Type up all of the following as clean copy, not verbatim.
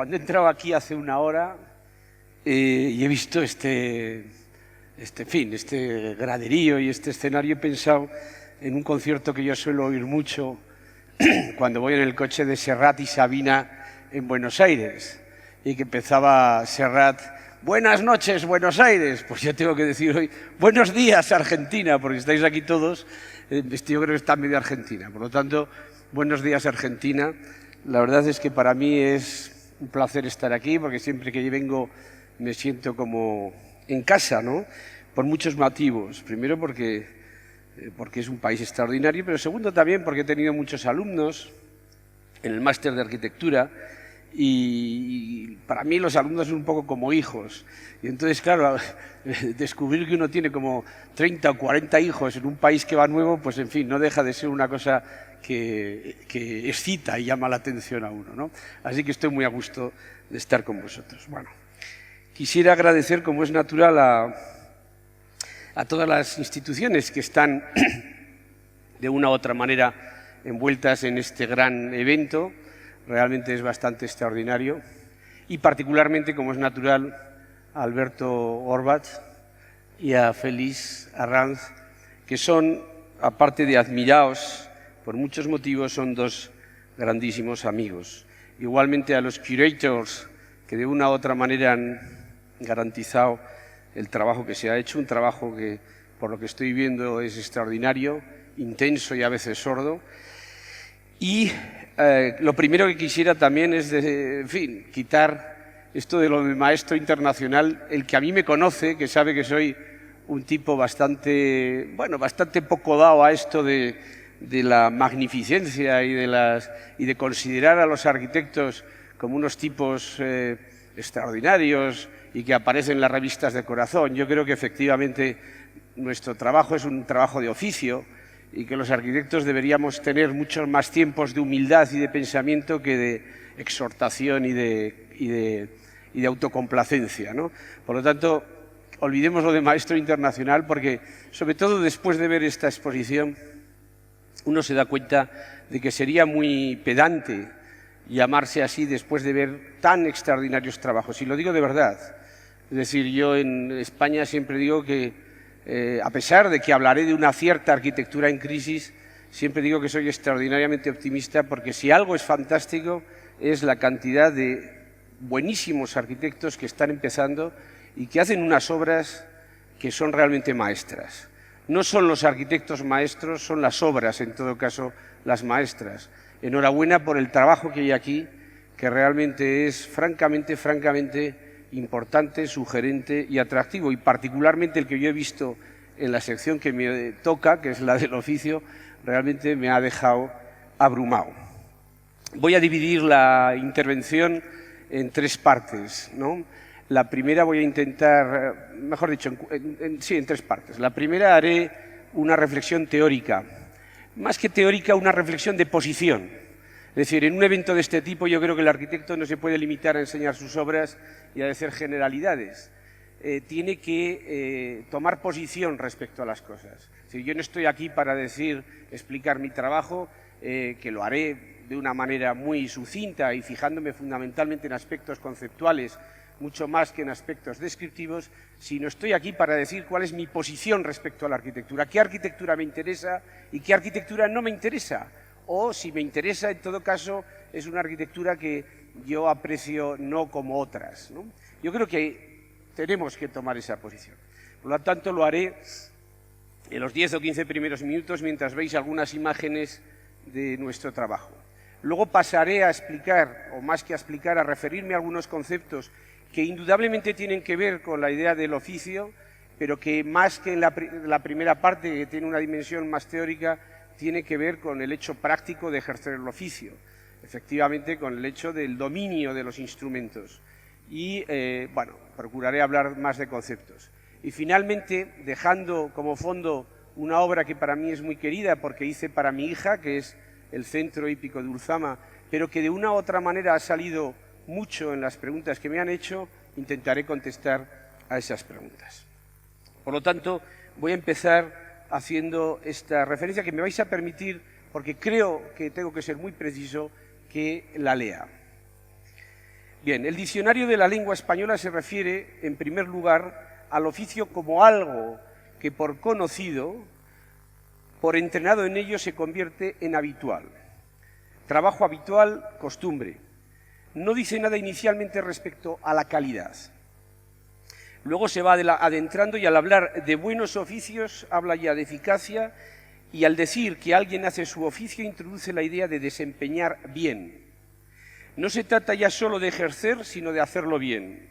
cuando he entrado aquí hace una hora y he visto este graderío y este escenario, he pensado en un concierto que yo suelo oír mucho cuando voy en el coche de Serrat y Sabina en Buenos Aires, y que empezaba Serrat: buenas noches, Buenos Aires. Pues yo tengo que decir hoy: buenos días, Argentina, porque estáis aquí todos. Yo creo que está medio Argentina. Por lo tanto, buenos días, Argentina. La verdad es que para mí es un placer estar aquí, porque siempre que vengo me siento como en casa, ¿no? Por muchos motivos. Primero porque es un país extraordinario, pero segundo también porque he tenido muchos alumnos en el máster de arquitectura, y para mí los alumnos son un poco como hijos. Y entonces, claro, descubrir que uno tiene como 30 o 40 hijos en un país que va nuevo, pues en fin, no deja de ser una cosa que excita y llama la atención a uno, ¿no? Así que estoy muy a gusto de estar con vosotros. Bueno, quisiera agradecer, como es natural, a todas las instituciones que están de una u otra manera envueltas en este gran evento. Realmente es bastante extraordinario, y particularmente, como es natural, a Alberto Orbach y a Félix Arranz, que son, aparte de admirados por muchos motivos, son dos grandísimos amigos. Igualmente a los curators, que de una u otra manera han garantizado el trabajo que se ha hecho, un trabajo que, por lo que estoy viendo, es extraordinario, intenso y a veces sordo. Y lo primero que quisiera también es, quitar esto de lo de maestro internacional. El que a mí me conoce, que sabe que soy un tipo bastante poco dado a esto de la magnificencia y de considerar a los arquitectos como unos tipos extraordinarios y que aparecen en las revistas de corazón. Yo creo que efectivamente nuestro trabajo es un trabajo de oficio, y que los arquitectos deberíamos tener muchos más tiempos de humildad y de pensamiento que de exhortación y de autocomplacencia, ¿no? Por lo tanto, olvidemos lo de maestro internacional, porque, sobre todo después de ver esta exposición, uno se da cuenta de que sería muy pedante llamarse así después de ver tan extraordinarios trabajos. Y lo digo de verdad. Es decir, yo en España siempre digo que, a pesar de que hablaré de una cierta arquitectura en crisis, siempre digo que soy extraordinariamente optimista, porque si algo es fantástico es la cantidad de buenísimos arquitectos que están empezando y que hacen unas obras que son realmente maestras. No son los arquitectos maestros, son las obras, en todo caso, las maestras. Enhorabuena por el trabajo que hay aquí, que realmente es francamente importante, sugerente y atractivo, y particularmente el que yo he visto en la sección que me toca, que es la del oficio, realmente me ha dejado abrumado. Voy a dividir la intervención en tres partes, ¿no? La primera voy a intentar, mejor dicho, en tres partes. La primera haré una reflexión teórica, más que teórica, una reflexión de posición. Es decir, en un evento de este tipo yo creo que el arquitecto no se puede limitar a enseñar sus obras y a decir generalidades. Tiene que tomar posición respecto a las cosas. Es decir, yo no estoy aquí para explicar mi trabajo, que lo haré de una manera muy sucinta y fijándome fundamentalmente en aspectos conceptuales, mucho más que en aspectos descriptivos, sino estoy aquí para decir cuál es mi posición respecto a la arquitectura, qué arquitectura me interesa y qué arquitectura no me interesa. O, si me interesa, en todo caso, es una arquitectura que yo aprecio no como otras, ¿no? Yo creo que tenemos que tomar esa posición. Por lo tanto, lo haré en los 10 o 15 primeros minutos mientras veis algunas imágenes de nuestro trabajo. Luego pasaré a explicar, o más que a explicar, a referirme a algunos conceptos que indudablemente tienen que ver con la idea del oficio, pero que más que en la primera parte, que tiene una dimensión más teórica, tiene que ver con el hecho práctico de ejercer el oficio, efectivamente con el hecho del dominio de los instrumentos. Y, procuraré hablar más de conceptos. Y finalmente, dejando como fondo una obra que para mí es muy querida, porque hice para mi hija, que es el Centro Hípico de Ulzama, pero que de una u otra manera ha salido mucho en las preguntas que me han hecho, intentaré contestar a esas preguntas. Por lo tanto, voy a empezar haciendo esta referencia que me vais a permitir, porque creo que tengo que ser muy preciso, que la lea. Bien, el diccionario de la lengua española se refiere, en primer lugar, al oficio como algo que por conocido, por entrenado en ello, se convierte en habitual. Trabajo habitual, costumbre. No dice nada inicialmente respecto a la calidad. Luego se va adentrando y al hablar de buenos oficios habla ya de eficacia y al decir que alguien hace su oficio introduce la idea de desempeñar bien. No se trata ya solo de ejercer, sino de hacerlo bien.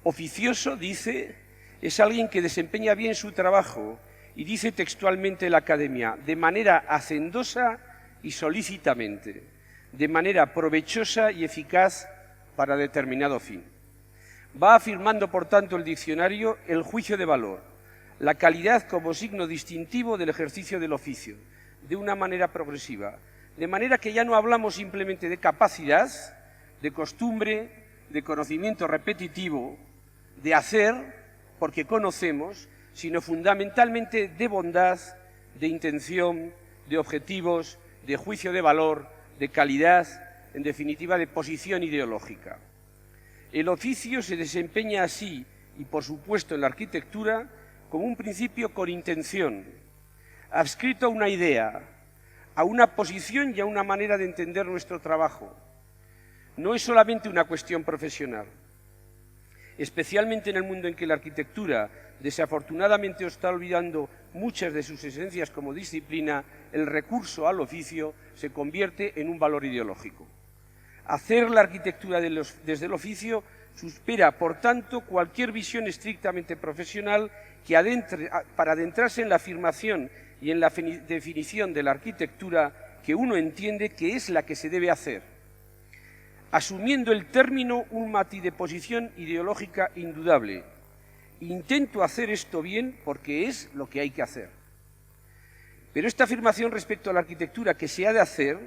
Oficioso, dice, es alguien que desempeña bien su trabajo y dice textualmente la Academia, de manera hacendosa y solícitamente, de manera provechosa y eficaz para determinado fin. Va afirmando, por tanto, el diccionario el juicio de valor, la calidad como signo distintivo del ejercicio del oficio, de una manera progresiva, de manera que ya no hablamos simplemente de capacidad, de costumbre, de conocimiento repetitivo, de hacer, porque conocemos, sino fundamentalmente de bondad, de intención, de objetivos, de juicio de valor, de calidad, en definitiva de posición ideológica. El oficio se desempeña así, y por supuesto en la arquitectura, como un principio con intención, adscrito a una idea, a una posición y a una manera de entender nuestro trabajo. No es solamente una cuestión profesional. Especialmente en el mundo en que la arquitectura desafortunadamente está olvidando muchas de sus esencias como disciplina, el recurso al oficio se convierte en un valor ideológico. Hacer la arquitectura desde el oficio supera, por tanto, cualquier visión estrictamente profesional que para adentrarse en la afirmación y en la definición de la arquitectura que uno entiende que es la que se debe hacer, asumiendo el término un matiz de posición ideológica indudable. Intento hacer esto bien porque es lo que hay que hacer. Pero esta afirmación respecto a la arquitectura que se ha de hacer,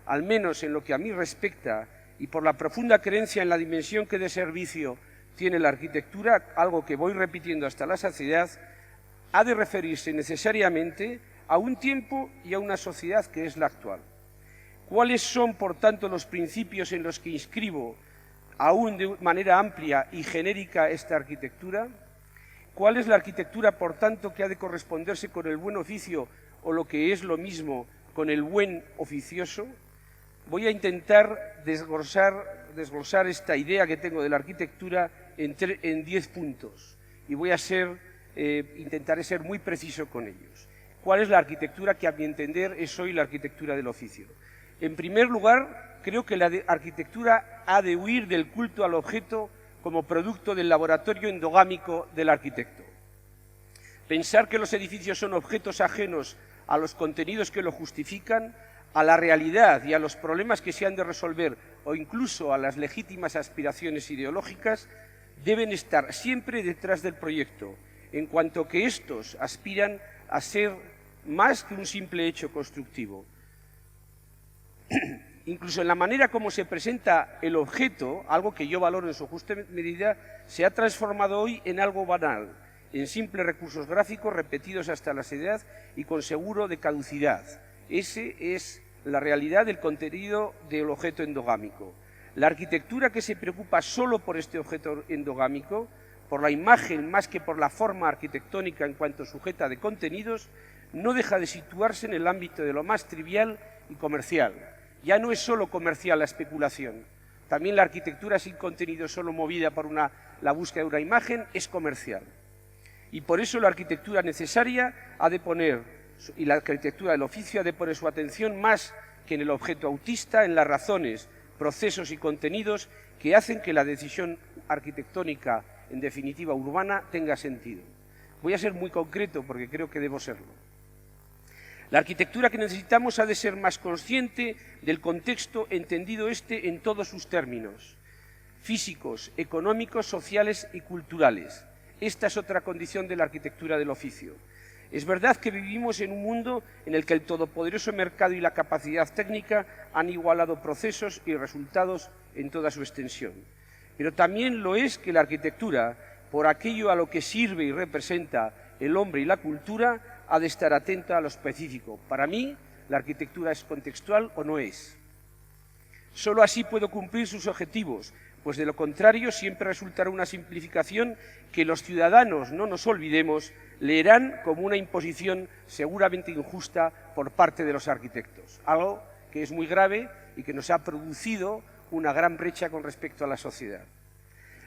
al menos en lo que a mí respecta, y por la profunda creencia en la dimensión que de servicio tiene la arquitectura, algo que voy repitiendo hasta la saciedad, ha de referirse necesariamente a un tiempo y a una sociedad que es la actual. ¿Cuáles son, por tanto, los principios en los que inscribo, aún de manera amplia y genérica, esta arquitectura? ¿Cuál es la arquitectura, por tanto, que ha de corresponderse con el buen oficio o lo que es lo mismo, con el buen oficioso? Voy a intentar desglosar esta idea que tengo de la arquitectura en 10 puntos y voy a intentaré ser muy preciso con ellos. ¿Cuál es la arquitectura que, a mi entender, es hoy la arquitectura del oficio? En primer lugar, creo que la arquitectura ha de huir del culto al objeto como producto del laboratorio endogámico del arquitecto. Pensar que los edificios son objetos ajenos a los contenidos que lo justifican, a la realidad y a los problemas que se han de resolver o incluso a las legítimas aspiraciones ideológicas, deben estar siempre detrás del proyecto, en cuanto que estos aspiran a ser más que un simple hecho constructivo. Incluso en la manera como se presenta el objeto, algo que yo valoro en su justa medida, se ha transformado hoy en algo banal, en simples recursos gráficos repetidos hasta la saciedad y con seguro de caducidad. Ese es la realidad del contenido del objeto endogámico. La arquitectura que se preocupa solo por este objeto endogámico, por la imagen más que por la forma arquitectónica en cuanto sujeta de contenidos, no deja de situarse en el ámbito de lo más trivial y comercial. Ya no es solo comercial la especulación, también la arquitectura sin contenido, solo movida por la búsqueda de una imagen, es comercial. Y por eso la arquitectura necesaria y la arquitectura del oficio ha de poner su atención más que en el objeto autista, en las razones, procesos y contenidos que hacen que la decisión arquitectónica, en definitiva urbana, tenga sentido. Voy a ser muy concreto porque creo que debo serlo. La arquitectura que necesitamos ha de ser más consciente del contexto, entendido en todos sus términos, físicos, económicos, sociales y culturales. Esta es otra condición de la arquitectura del oficio. Es verdad que vivimos en un mundo en el que el todopoderoso mercado y la capacidad técnica han igualado procesos y resultados en toda su extensión. Pero también lo es que la arquitectura, por aquello a lo que sirve y representa el hombre y la cultura, ha de estar atenta a lo específico. Para mí, la arquitectura es contextual o no es. Solo así puedo cumplir sus objetivos, pues de lo contrario siempre resultará una simplificación que los ciudadanos, no nos olvidemos, leerán como una imposición seguramente injusta por parte de los arquitectos, algo que es muy grave y que nos ha producido una gran brecha con respecto a la sociedad.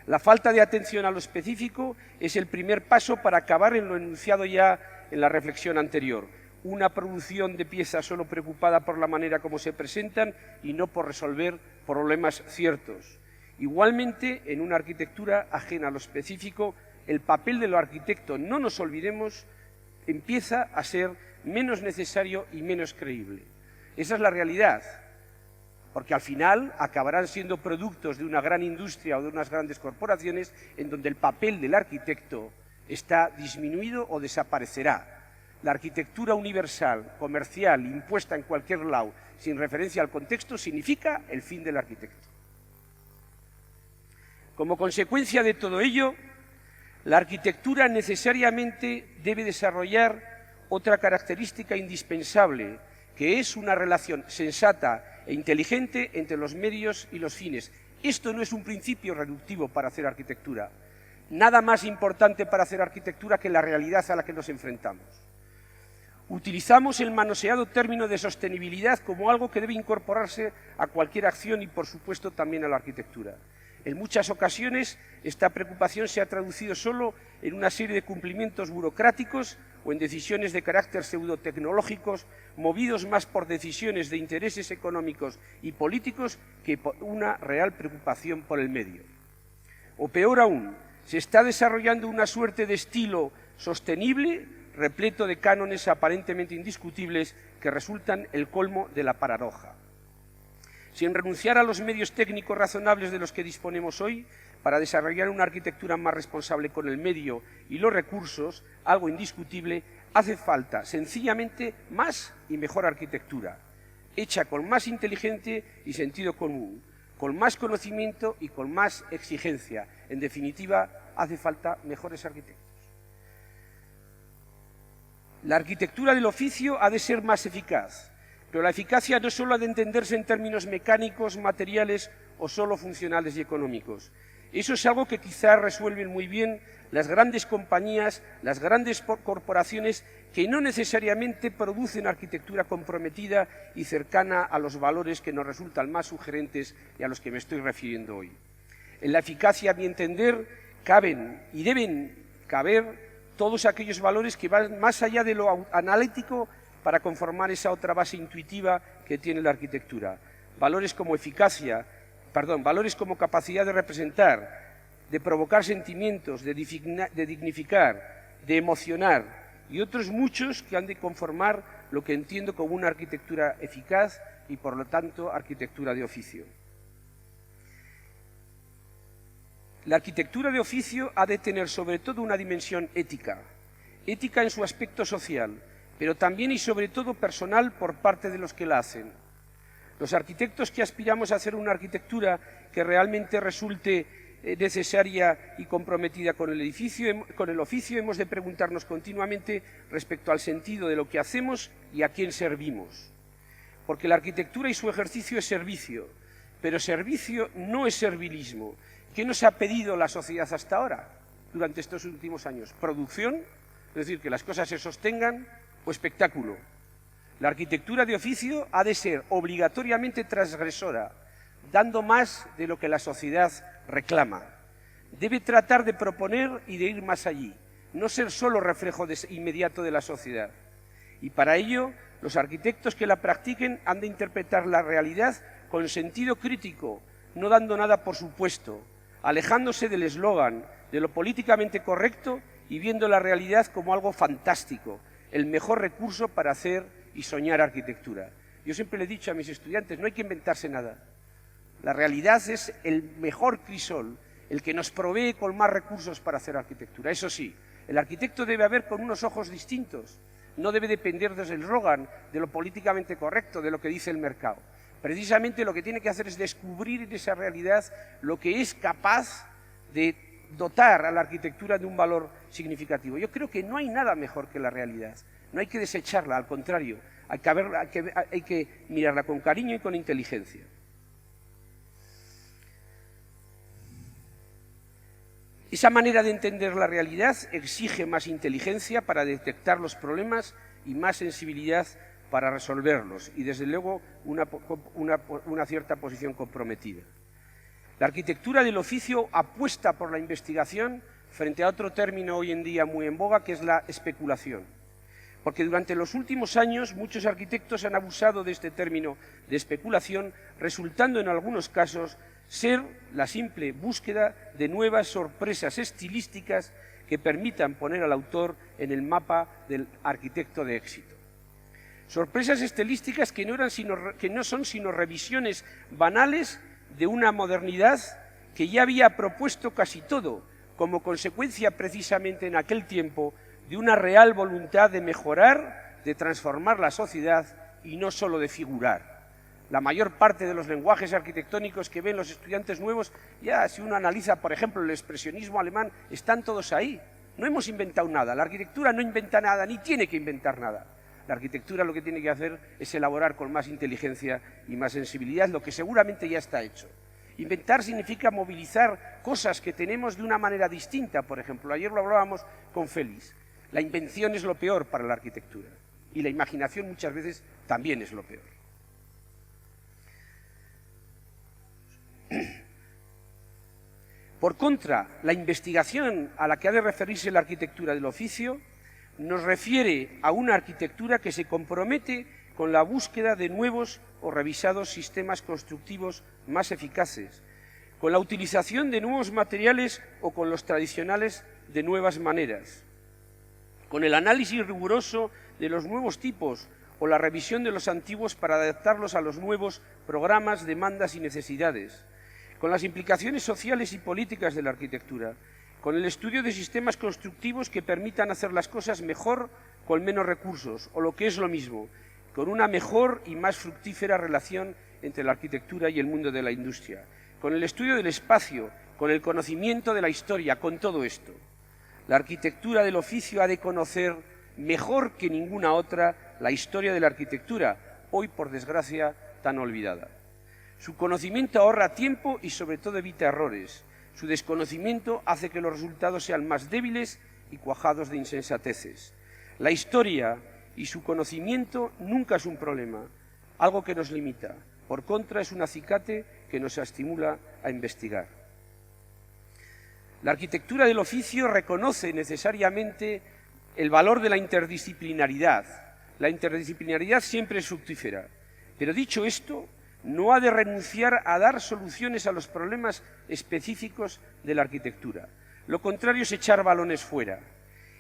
La falta de atención a lo específico es el primer paso para acabar en lo enunciado ya en la reflexión anterior, una producción de piezas solo preocupada por la manera como se presentan y no por resolver problemas ciertos. Igualmente, en una arquitectura ajena a lo específico, el papel de lo arquitecto, no nos olvidemos, empieza a ser menos necesario y menos creíble. Esa es la realidad, porque al final acabarán siendo productos de una gran industria o de unas grandes corporaciones en donde el papel del arquitecto está disminuido o desaparecerá. La arquitectura universal, comercial, impuesta en cualquier lado, sin referencia al contexto, significa el fin del arquitecto. Como consecuencia de todo ello, la arquitectura necesariamente debe desarrollar otra característica indispensable, que es una relación sensata e inteligente entre los medios y los fines. Esto no es un principio reductivo para hacer arquitectura. Nada más importante para hacer arquitectura que la realidad a la que nos enfrentamos. Utilizamos el manoseado término de sostenibilidad como algo que debe incorporarse a cualquier acción y, por supuesto, también a la arquitectura. En muchas ocasiones, esta preocupación se ha traducido solo en una serie de cumplimientos burocráticos o en decisiones de carácter pseudotecnológicos, movidos más por decisiones de intereses económicos y políticos que por una real preocupación por el medio. O peor aún, se está desarrollando una suerte de estilo sostenible, repleto de cánones aparentemente indiscutibles que resultan el colmo de la paradoja. Sin renunciar a los medios técnicos razonables de los que disponemos hoy, para desarrollar una arquitectura más responsable con el medio y los recursos, algo indiscutible, hace falta sencillamente más y mejor arquitectura, hecha con más inteligencia y sentido común, con más conocimiento y con más exigencia. En definitiva, hace falta mejores arquitectos. La arquitectura del oficio ha de ser más eficaz, pero la eficacia no solo ha de entenderse en términos mecánicos, materiales o solo funcionales y económicos. Eso es algo que quizás resuelven muy bien las grandes compañías, las grandes corporaciones que no necesariamente producen arquitectura comprometida y cercana a los valores que nos resultan más sugerentes y a los que me estoy refiriendo hoy. En la eficacia, a mi entender, caben y deben caber todos aquellos valores que van más allá de lo analítico para conformar esa otra base intuitiva que tiene la arquitectura. Valores como valores como capacidad de representar, de provocar sentimientos, de dignificar, de emocionar y otros muchos que han de conformar lo que entiendo como una arquitectura eficaz y, por lo tanto, arquitectura de oficio. La arquitectura de oficio ha de tener sobre todo una dimensión ética, ética en su aspecto social, pero también y sobre todo personal por parte de los que la hacen. Los arquitectos que aspiramos a hacer una arquitectura que realmente resulte necesaria y comprometida con el oficio, hemos de preguntarnos continuamente respecto al sentido de lo que hacemos y a quién servimos. Porque la arquitectura y su ejercicio es servicio, pero servicio no es servilismo. ¿Qué nos ha pedido la sociedad hasta ahora, durante estos últimos años? Producción, es decir, que las cosas se sostengan, o espectáculo. La arquitectura de oficio ha de ser obligatoriamente transgresora, dando más de lo que la sociedad reclama. Debe tratar de proponer y de ir más allí, no ser solo reflejo inmediato de la sociedad. Y para ello, los arquitectos que la practiquen han de interpretar la realidad con sentido crítico, no dando nada por supuesto, alejándose del eslogan, de lo políticamente correcto y viendo la realidad como algo fantástico, el mejor recurso para hacer y soñar arquitectura. Yo siempre le he dicho a mis estudiantes, no hay que inventarse nada. La realidad es el mejor crisol, el que nos provee con más recursos para hacer arquitectura. Eso sí, el arquitecto debe ver con unos ojos distintos, no debe depender desde el eslogan, de lo políticamente correcto, de lo que dice el mercado. Precisamente lo que tiene que hacer es descubrir en esa realidad lo que es capaz de dotar a la arquitectura de un valor significativo. Yo creo que no hay nada mejor que la realidad. No hay que desecharla, al contrario, hay que mirarla con cariño y con inteligencia. Esa manera de entender la realidad exige más inteligencia para detectar los problemas y más sensibilidad para resolverlos y, desde luego, una cierta posición comprometida. La arquitectura del oficio apuesta por la investigación frente a otro término hoy en día muy en boga, que es la especulación. Porque durante los últimos años muchos arquitectos han abusado de este término de especulación, resultando en algunos casos ser la simple búsqueda de nuevas sorpresas estilísticas que permitan poner al autor en el mapa del arquitecto de éxito. Sorpresas estilísticas que no son sino revisiones banales de una modernidad que ya había propuesto casi todo, como consecuencia precisamente en aquel tiempo de una real voluntad de mejorar, de transformar la sociedad y no solo de figurar. La mayor parte de los lenguajes arquitectónicos que ven los estudiantes nuevos, ya si uno analiza, por ejemplo, el expresionismo alemán, están todos ahí. No hemos inventado nada, la arquitectura no inventa nada, ni tiene que inventar nada. La arquitectura lo que tiene que hacer es elaborar con más inteligencia y más sensibilidad lo que seguramente ya está hecho. Inventar significa movilizar cosas que tenemos de una manera distinta. Por ejemplo, ayer lo hablábamos con Félix. La invención es lo peor para la arquitectura y la imaginación muchas veces también es lo peor. Por contra, la investigación a la que ha de referirse la arquitectura del oficio nos refiere a una arquitectura que se compromete con la búsqueda de nuevos o revisados sistemas constructivos más eficaces, con la utilización de nuevos materiales o con los tradicionales de nuevas maneras, con el análisis riguroso de los nuevos tipos o la revisión de los antiguos para adaptarlos a los nuevos programas, demandas y necesidades, con las implicaciones sociales y políticas de la arquitectura, con el estudio de sistemas constructivos que permitan hacer las cosas mejor con menos recursos, o lo que es lo mismo, con una mejor y más fructífera relación entre la arquitectura y el mundo de la industria, con el estudio del espacio, con el conocimiento de la historia, con todo esto. La arquitectura del oficio ha de conocer mejor que ninguna otra la historia de la arquitectura, hoy por desgracia tan olvidada. Su conocimiento ahorra tiempo y sobre todo evita errores. Su desconocimiento hace que los resultados sean más débiles y cuajados de insensateces. La historia y su conocimiento nunca es un problema, algo que nos limita. Por contra, es un acicate que nos estimula a investigar. La arquitectura del oficio reconoce necesariamente el valor de la interdisciplinaridad. La interdisciplinaridad siempre es fructífera. Pero dicho esto, no ha de renunciar a dar soluciones a los problemas específicos de la arquitectura. Lo contrario es echar balones fuera.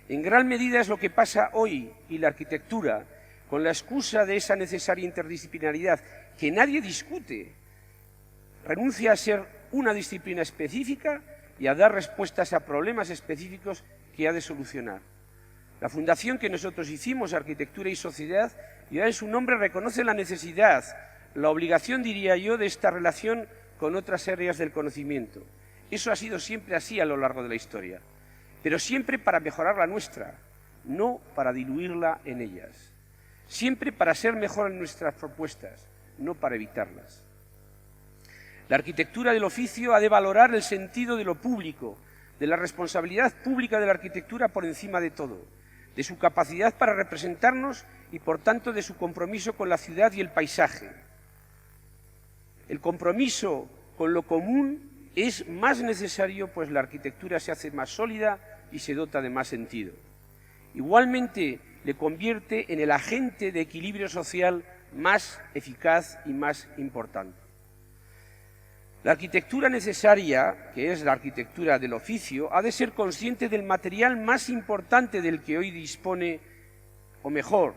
En gran medida es lo que pasa hoy, y la arquitectura, con la excusa de esa necesaria interdisciplinaridad que nadie discute, renuncia a ser una disciplina específica y a dar respuestas a problemas específicos que ha de solucionar. La fundación que nosotros hicimos, Arquitectura y Sociedad, ya en su nombre reconoce la necesidad, la obligación, diría yo, de esta relación con otras áreas del conocimiento. Eso ha sido siempre así a lo largo de la historia, pero siempre para mejorar la nuestra, no para diluirla en ellas. Siempre para ser mejor en nuestras propuestas, no para evitarlas. La arquitectura del oficio ha de valorar el sentido de lo público, de la responsabilidad pública de la arquitectura por encima de todo, de su capacidad para representarnos y, por tanto, de su compromiso con la ciudad y el paisaje. El compromiso con lo común es más necesario, pues la arquitectura se hace más sólida y se dota de más sentido. Igualmente, le convierte en el agente de equilibrio social más eficaz y más importante. La arquitectura necesaria, que es la arquitectura del oficio, ha de ser consciente del material más importante del que hoy dispone, o mejor,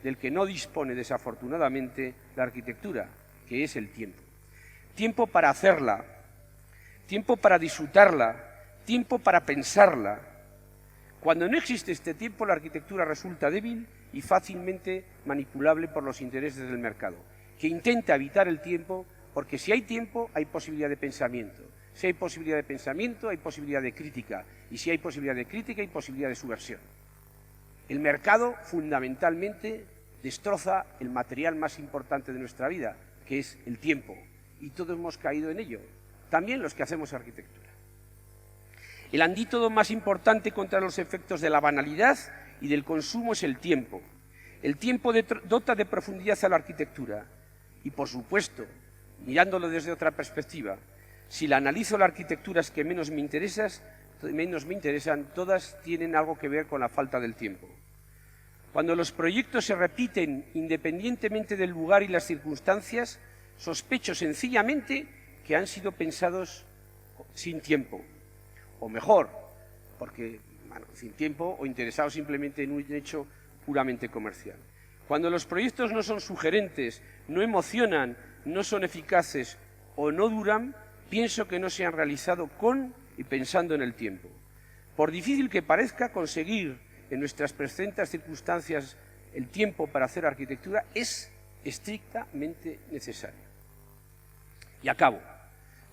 del que no dispone desafortunadamente la arquitectura, que es el tiempo. Tiempo para hacerla, tiempo para disfrutarla, tiempo para pensarla. Cuando no existe este tiempo, la arquitectura resulta débil y fácilmente manipulable por los intereses del mercado, que intenta evitar el tiempo, porque si hay tiempo, hay posibilidad de pensamiento. Si hay posibilidad de pensamiento, hay posibilidad de crítica. Y si hay posibilidad de crítica, hay posibilidad de subversión. El mercado, fundamentalmente, destroza el material más importante de nuestra vida, que es el tiempo. Y todos hemos caído en ello, también los que hacemos arquitectura. El antídoto más importante contra los efectos de la banalidad y del consumo es el tiempo. El tiempo dota de profundidad a la arquitectura y, por supuesto, mirándolo desde otra perspectiva, si la analizo las arquitecturas que menos me interesan, todas tienen algo que ver con la falta del tiempo. Cuando los proyectos se repiten independientemente del lugar y las circunstancias, sospecho sencillamente que han sido pensados sin tiempo, o mejor, porque sin tiempo o interesados simplemente en un hecho puramente comercial. Cuando los proyectos no son sugerentes, no emocionan, no son eficaces o no duran, pienso que no se han realizado con y pensando en el tiempo. Por difícil que parezca, conseguir en nuestras presentes circunstancias el tiempo para hacer arquitectura es estrictamente necesario. Y acabo.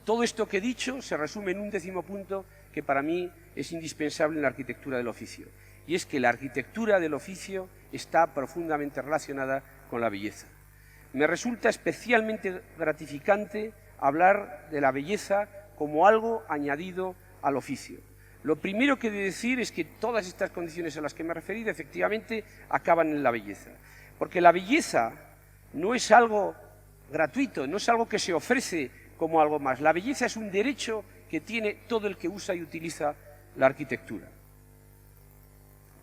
Todo esto que he dicho se resume en un 10º punto que para mí es indispensable en la arquitectura del oficio, y es que la arquitectura del oficio está profundamente relacionada con la belleza. Me resulta especialmente gratificante hablar de la belleza como algo añadido al oficio. Lo primero que he de decir es que todas estas condiciones a las que me he referido efectivamente acaban en la belleza, porque la belleza no es algo gratuito, no es algo que se ofrece como algo más. La belleza es un derecho que tiene todo el que usa y utiliza la arquitectura.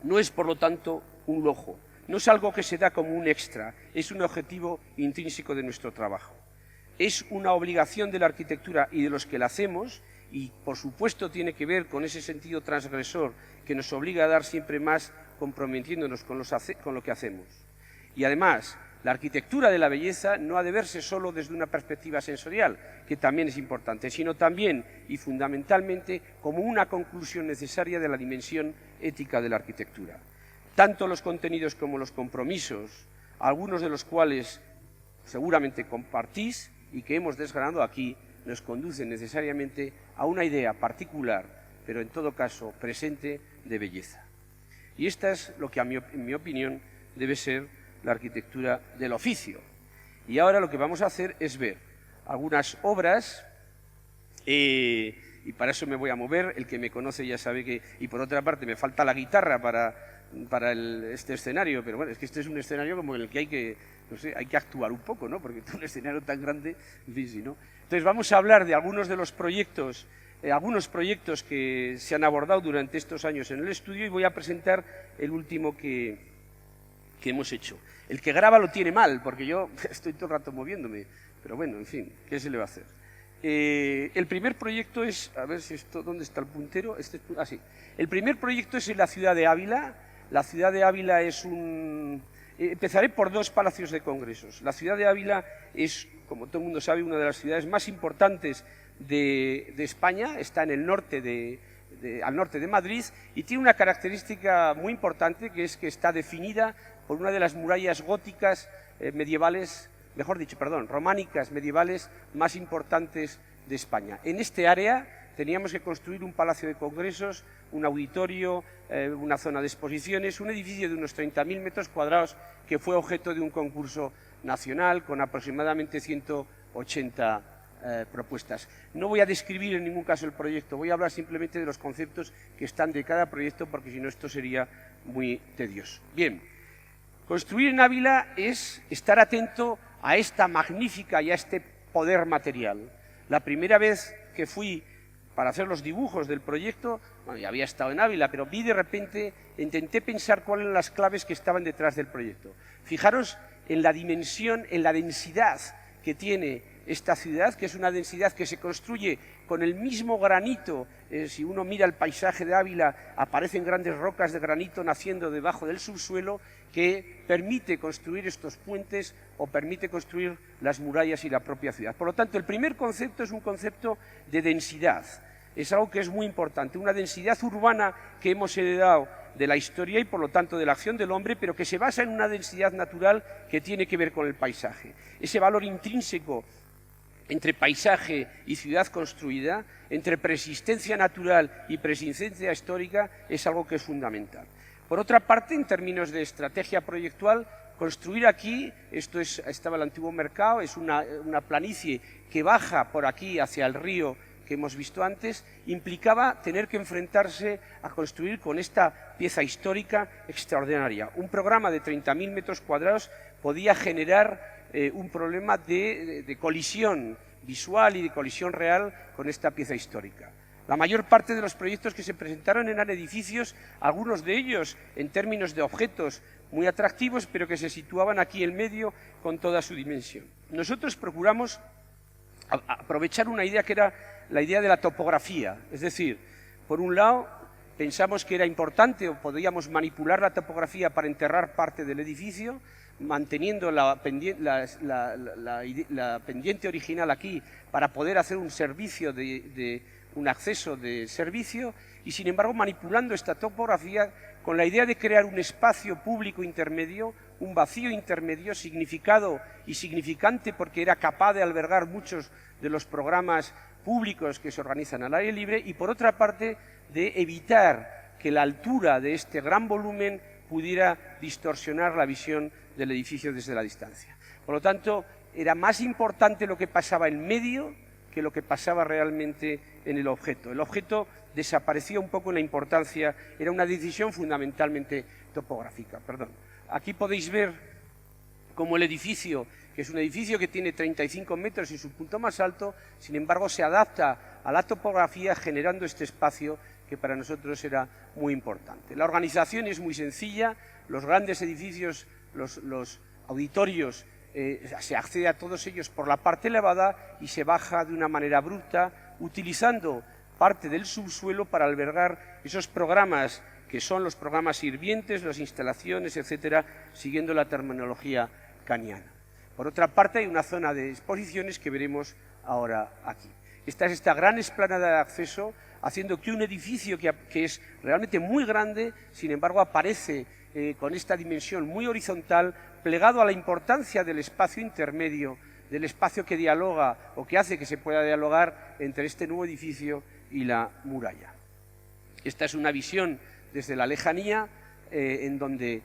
No es, por lo tanto, un lujo, no es algo que se da como un extra, es un objetivo intrínseco de nuestro trabajo. Es una obligación de la arquitectura y de los que la hacemos, y por supuesto tiene que ver con ese sentido transgresor que nos obliga a dar siempre más comprometiéndonos con lo que hacemos. Y además, la arquitectura de la belleza no ha de verse solo desde una perspectiva sensorial, que también es importante, sino también y fundamentalmente como una conclusión necesaria de la dimensión ética de la arquitectura. Tanto los contenidos como los compromisos, algunos de los cuales seguramente compartís y que hemos desgranado aquí, nos conducen necesariamente a una idea particular, pero en todo caso presente, de belleza. Y esta es lo que, en mi opinión, debe ser la arquitectura del oficio. Y ahora lo que vamos a hacer es ver algunas obras, y para eso me voy a mover. El que me conoce ya sabe que, y por otra parte me falta la guitarra para este escenario, pero bueno, es que este es un escenario como en el que hay que, no sé, hay que actuar un poco, ¿no? Porque un escenario tan grande, en fin, si no. Entonces vamos a hablar de algunos de los proyectos, algunos proyectos que se han abordado durante estos años en el estudio, y voy a presentar el último que hemos hecho. El que graba lo tiene mal, porque yo estoy todo el rato moviéndome, pero bueno, en fin, ¿qué se le va a hacer? El primer proyecto es, a ver si esto, ¿dónde está el puntero? Sí. El primer proyecto es en la ciudad de Ávila. La ciudad de Ávila es empezaré por dos palacios de congresos. La ciudad de Ávila es, como todo el mundo sabe, una de las ciudades más importantes de España, está en el norte al norte de Madrid, y tiene una característica muy importante, que es que está definida por una de las murallas góticas medievales, románicas medievales más importantes de España. En este área teníamos que construir un palacio de congresos, un auditorio, una zona de exposiciones, un edificio de unos 30.000 metros cuadrados que fue objeto de un concurso nacional con aproximadamente 180 propuestas. No voy a describir en ningún caso el proyecto, voy a hablar simplemente de los conceptos que están de cada proyecto, porque si no esto sería muy tedioso. Bien, construir en Ávila es estar atento a esta magnífica y a este poder material. La primera vez que fui para hacer los dibujos del proyecto, bueno, ya había estado en Ávila, pero vi de repente, intenté pensar cuáles eran las claves que estaban detrás del proyecto. Fijaros en la dimensión, en la densidad que tiene esta ciudad, que es una densidad que se construye con el mismo granito. Si uno mira el paisaje de Ávila, aparecen grandes rocas de granito naciendo debajo del subsuelo, que permite construir estos puentes o permite construir las murallas y la propia ciudad. Por lo tanto, el primer concepto es un concepto de densidad. Es algo que es muy importante, una densidad urbana que hemos heredado de la historia y por lo tanto de la acción del hombre, pero que se basa en una densidad natural que tiene que ver con el paisaje. Ese valor intrínseco entre paisaje y ciudad construida, entre persistencia natural y persistencia histórica, es algo que es fundamental. Por otra parte, en términos de estrategia proyectual, construir aquí, estaba el antiguo mercado, es una planicie que baja por aquí hacia el río que hemos visto antes, implicaba tener que enfrentarse a construir con esta pieza histórica extraordinaria. Un programa de 30.000 metros cuadrados podía generar un problema de colisión visual y de colisión real con esta pieza histórica. La mayor parte de los proyectos que se presentaron eran edificios, algunos de ellos en términos de objetos muy atractivos, pero que se situaban aquí en medio con toda su dimensión. Nosotros procuramos aprovechar una idea que era la idea de la topografía, es decir, por un lado pensamos que era importante o podíamos manipular la topografía para enterrar parte del edificio, manteniendo la pendiente original aquí para poder hacer un servicio un acceso de servicio y, sin embargo, manipulando esta topografía con la idea de crear un espacio público intermedio, un vacío intermedio, significado y significante porque era capaz de albergar muchos de los programas públicos que se organizan al aire libre y, por otra parte, de evitar que la altura de este gran volumen pudiera distorsionar la visión del edificio desde la distancia. Por lo tanto, era más importante lo que pasaba en medio que lo que pasaba realmente en el objeto. El objeto desaparecía un poco en la importancia, era una decisión fundamentalmente topográfica. Perdón. Aquí podéis ver cómo el edificio, que es un edificio que tiene 35 metros y su punto más alto, sin embargo se adapta a la topografía generando este espacio que para nosotros era muy importante. La organización es muy sencilla, los grandes edificios, los auditorios, se accede a todos ellos por la parte elevada y se baja de una manera abrupta, utilizando parte del subsuelo para albergar esos programas que son los programas hirvientes, las instalaciones, etcétera, siguiendo la terminología kaniana. Por otra parte, hay una zona de exposiciones que veremos ahora aquí. Esta es esta gran explanada de acceso, haciendo que un edificio que es realmente muy grande, sin embargo, aparece con esta dimensión muy horizontal, plegado a la importancia del espacio intermedio, del espacio que dialoga o que hace que se pueda dialogar entre este nuevo edificio y la muralla. Esta es una visión desde la lejanía, en donde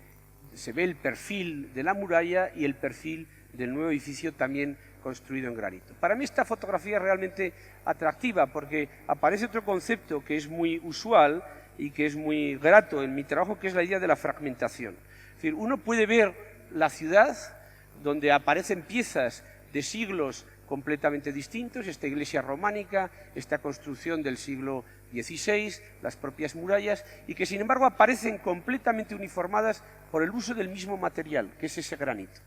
se ve el perfil de la muralla y el perfil del nuevo edificio también construido en granito. Para mí esta fotografía es realmente atractiva porque aparece otro concepto que es muy usual y que es muy grato en mi trabajo, que es la idea de la fragmentación. Es decir, uno puede ver la ciudad donde aparecen piezas de siglos completamente distintos, esta iglesia románica, esta construcción del siglo XVI, las propias murallas, y que sin embargo aparecen completamente uniformadas por el uso del mismo material, que es ese granito.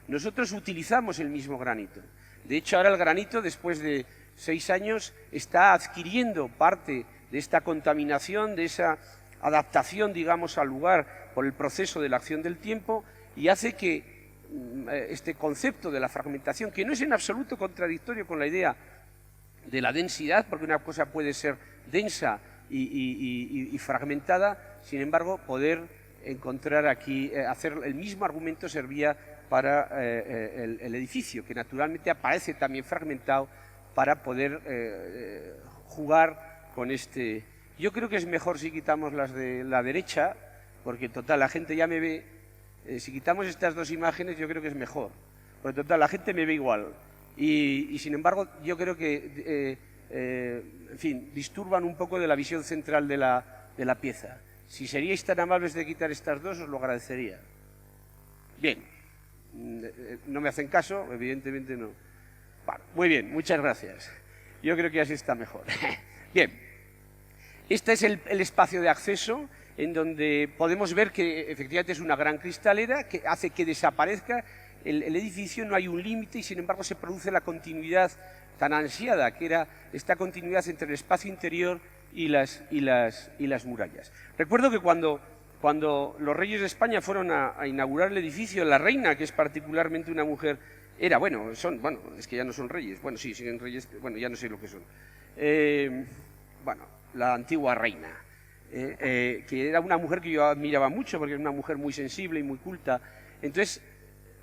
Nosotros utilizamos el mismo granito. De hecho, ahora el granito, después de 6 años, está adquiriendo parte de esta contaminación, de esa adaptación, digamos, al lugar por el proceso de la acción del tiempo, y hace que este concepto de la fragmentación, que no es en absoluto contradictorio con la idea de la densidad, porque una cosa puede ser densa y fragmentada, sin embargo, poder encontrar aquí, hacer el mismo argumento servía para el edificio, que naturalmente aparece también fragmentado para poder jugar con este. Yo creo que es mejor si quitamos las de la derecha, porque total, la gente ya me ve. Si quitamos estas dos imágenes, yo creo que es mejor, porque total, la gente me ve igual. Y sin embargo, yo creo que, en fin, disturban un poco de la visión central de la pieza. Si seríais tan amables de quitar estas dos, os lo agradecería. Bien, no me hacen caso, evidentemente no. Bueno, muy bien, muchas gracias. Yo creo que así está mejor. Bien, este es el espacio de acceso, en donde podemos ver que efectivamente es una gran cristalera que hace que desaparezca el edificio, no hay un límite y sin embargo se produce la continuidad tan ansiada, que era esta continuidad entre el espacio interior y las murallas. Recuerdo que cuando los reyes de España fueron a inaugurar el edificio, la reina, que es particularmente una mujer, es que ya no son reyes, bueno, sí, siguen reyes, bueno, ya no sé lo que son, la antigua reina, que era una mujer que yo admiraba mucho, porque era una mujer muy sensible y muy culta. Entonces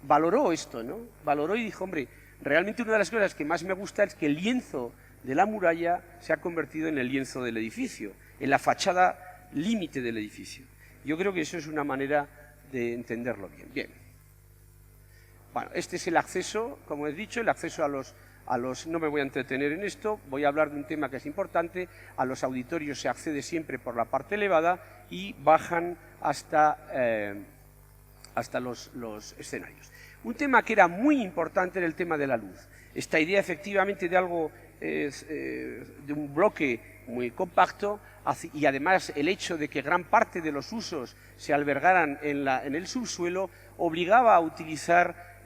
valoró esto, ¿no? Valoró y dijo, hombre, realmente una de las cosas que más me gusta es que el lienzo de la muralla se ha convertido en el lienzo del edificio, en la fachada límite del edificio. Yo creo que eso es una manera de entenderlo bien. Bien. Bueno, este es el acceso, como he dicho, el acceso no me voy a entretener en esto, voy a hablar de un tema que es importante. A los auditorios se accede siempre por la parte elevada y bajan hasta los escenarios. Un tema que era muy importante era el tema de la luz. Esta idea efectivamente de algo, de un bloque muy compacto, y además el hecho de que gran parte de los usos se albergaran en el subsuelo, obligaba a utilizar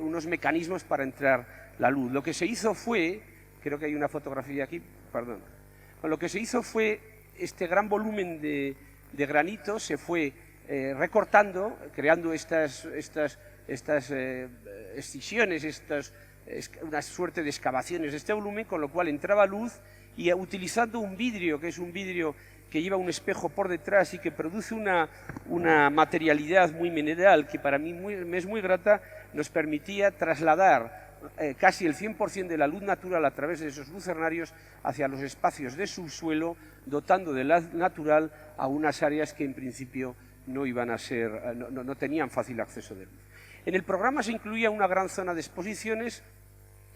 unos mecanismos para entrar la luz. Lo que se hizo fue, creo que hay una fotografía aquí, perdón, lo que se hizo fue este gran volumen de granito se fue recortando, creando estas excisiones, una suerte de excavaciones de este volumen, con lo cual entraba luz, y utilizando un vidrio, que es un vidrio que lleva un espejo por detrás y que produce una materialidad muy mineral, que para mí me es muy grata, nos permitía trasladar casi el 100% de la luz natural a través de esos lucernarios hacia los espacios de subsuelo, dotando de luz natural a unas áreas que en principio no tenían fácil acceso de luz. En el programa se incluía una gran zona de exposiciones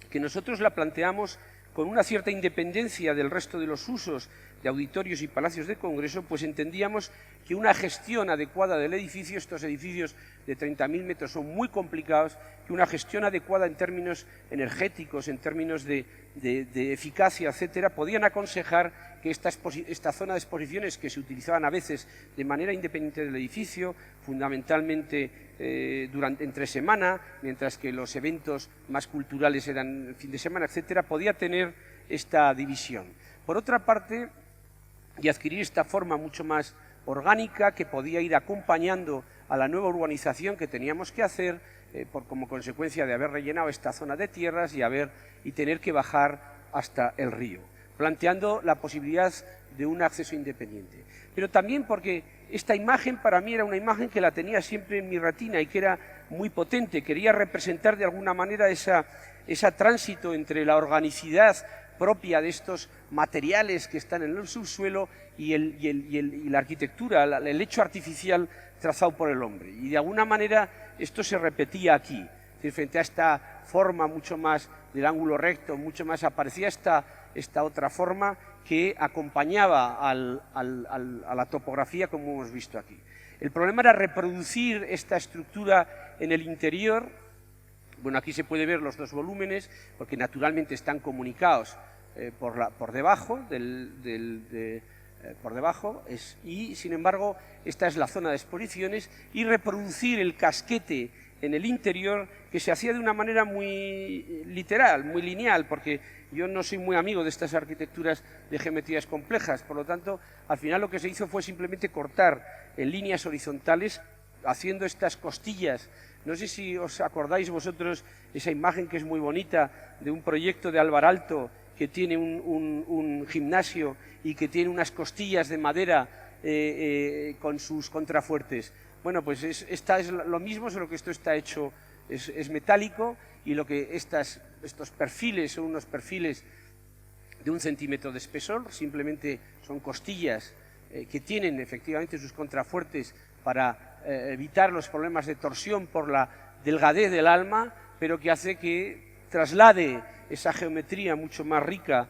que nosotros la planteamos con una cierta independencia del resto de los usos de auditorios y palacios de congreso, pues entendíamos que una gestión adecuada del edificio, estos edificios de 30.000 metros son muy complicados, que una gestión adecuada en términos energéticos, en términos de eficacia, etcétera, podían aconsejar que esta zona de exposiciones, que se utilizaban a veces de manera independiente del edificio, fundamentalmente entre semana, mientras que los eventos más culturales eran fin de semana, etcétera, podía tener esta división. Por otra parte, y adquirir esta forma mucho más orgánica que podía ir acompañando a la nueva urbanización que teníamos que hacer como consecuencia de haber rellenado esta zona de tierras y tener que bajar hasta el río, planteando la posibilidad de un acceso independiente. Pero también porque esta imagen para mí era una imagen que la tenía siempre en mi retina y que era muy potente, quería representar de alguna manera ese tránsito entre la organicidad propia de estos materiales que están en el subsuelo y la arquitectura, el hecho artificial trazado por el hombre. Y de alguna manera esto se repetía aquí, es decir, frente a esta forma mucho más del ángulo recto, mucho más aparecía esta otra forma que acompañaba a la topografía como hemos visto aquí. El problema era reproducir esta estructura en el interior. Bueno, aquí se puede ver los dos volúmenes, porque naturalmente están comunicados por debajo, y sin embargo esta es la zona de exposiciones, y reproducir el casquete en el interior, que se hacía de una manera muy literal, muy lineal, porque yo no soy muy amigo de estas arquitecturas de geometrías complejas, por lo tanto, al final lo que se hizo fue simplemente cortar en líneas horizontales, haciendo estas costillas. No sé si os acordáis vosotros esa imagen que es muy bonita de un proyecto de Alvaralto que tiene un gimnasio y que tiene unas costillas de madera con sus contrafuertes. Bueno, pues esta es lo mismo, solo que esto está hecho, es metálico, y lo que estos perfiles son unos perfiles de 1 centímetro de espesor, simplemente son costillas que tienen efectivamente sus contrafuertes para evitar los problemas de torsión por la delgadez del alma, pero que hace que traslade esa geometría mucho más rica,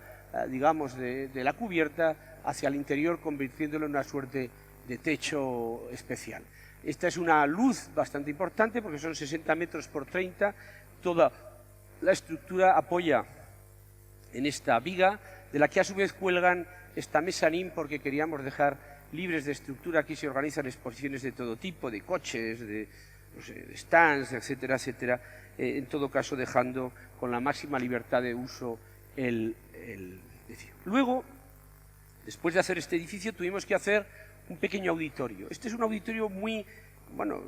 digamos, de la cubierta hacia el interior, convirtiéndolo en una suerte de techo especial. Esta es una luz bastante importante porque son 60 metros por 30, toda la estructura apoya en esta viga, de la que a su vez cuelgan esta mezanín porque queríamos dejar libres de estructura. Aquí se organizan exposiciones de todo tipo, de coches, de stands, etcétera, etcétera, en todo caso dejando con la máxima libertad de uso el edificio. Luego, después de hacer este edificio, tuvimos que hacer un pequeño auditorio. Este es un auditorio muy, bueno,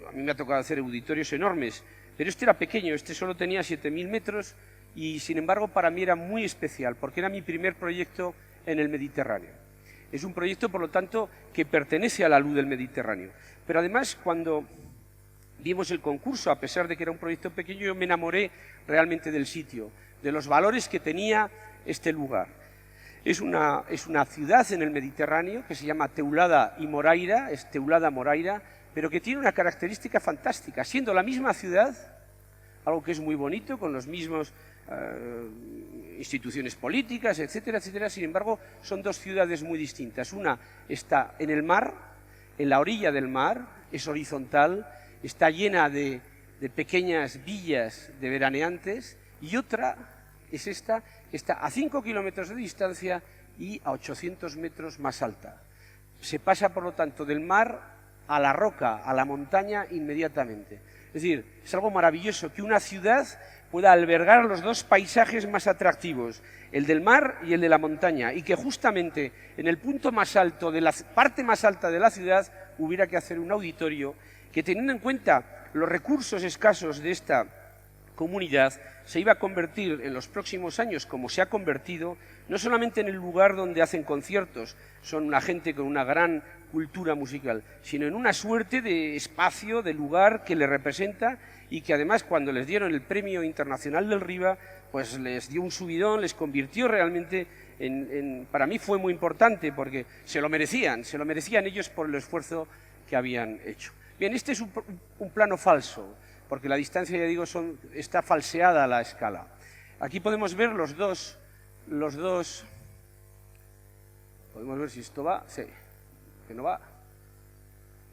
a mí me ha tocado hacer auditorios enormes, pero este era pequeño, este solo tenía 7.000 metros y sin embargo para mí era muy especial porque era mi primer proyecto en el Mediterráneo. Es un proyecto, por lo tanto, que pertenece a la luz del Mediterráneo. Pero además, cuando vimos el concurso, a pesar de que era un proyecto pequeño, yo me enamoré realmente del sitio, de los valores que tenía este lugar. Es una ciudad en el Mediterráneo que se llama Teulada y Moraira, es Teulada Moraira, pero que tiene una característica fantástica, siendo la misma ciudad, algo que es muy bonito, con los mismos instituciones políticas, etcétera, etcétera. Sin embargo, son dos ciudades muy distintas. Una está en el mar, en la orilla del mar, es horizontal, está llena de pequeñas villas de veraneantes, y otra es esta, que está a 5 kilómetros de distancia y a 800 metros más alta. Se pasa, por lo tanto, del mar a la roca, a la montaña inmediatamente. Es decir, es algo maravilloso que una ciudad pueda albergar los dos paisajes más atractivos, el del mar y el de la montaña, y que justamente en el punto más alto, de la parte más alta de la ciudad, hubiera que hacer un auditorio que, teniendo en cuenta los recursos escasos de esta comunidad, se iba a convertir en los próximos años, como se ha convertido, no solamente en el lugar donde hacen conciertos, son una gente con una gran cultura musical, sino en una suerte de espacio, de lugar que le representa, y que además, cuando les dieron el Premio Internacional del Riva, pues les dio un subidón, les convirtió realmente para mí fue muy importante, porque se lo merecían ellos por el esfuerzo que habían hecho. Bien, este es un plano falso, porque la distancia, ya digo, está falseada la escala. Aquí podemos ver los dos, podemos ver si esto va, sí, que no va,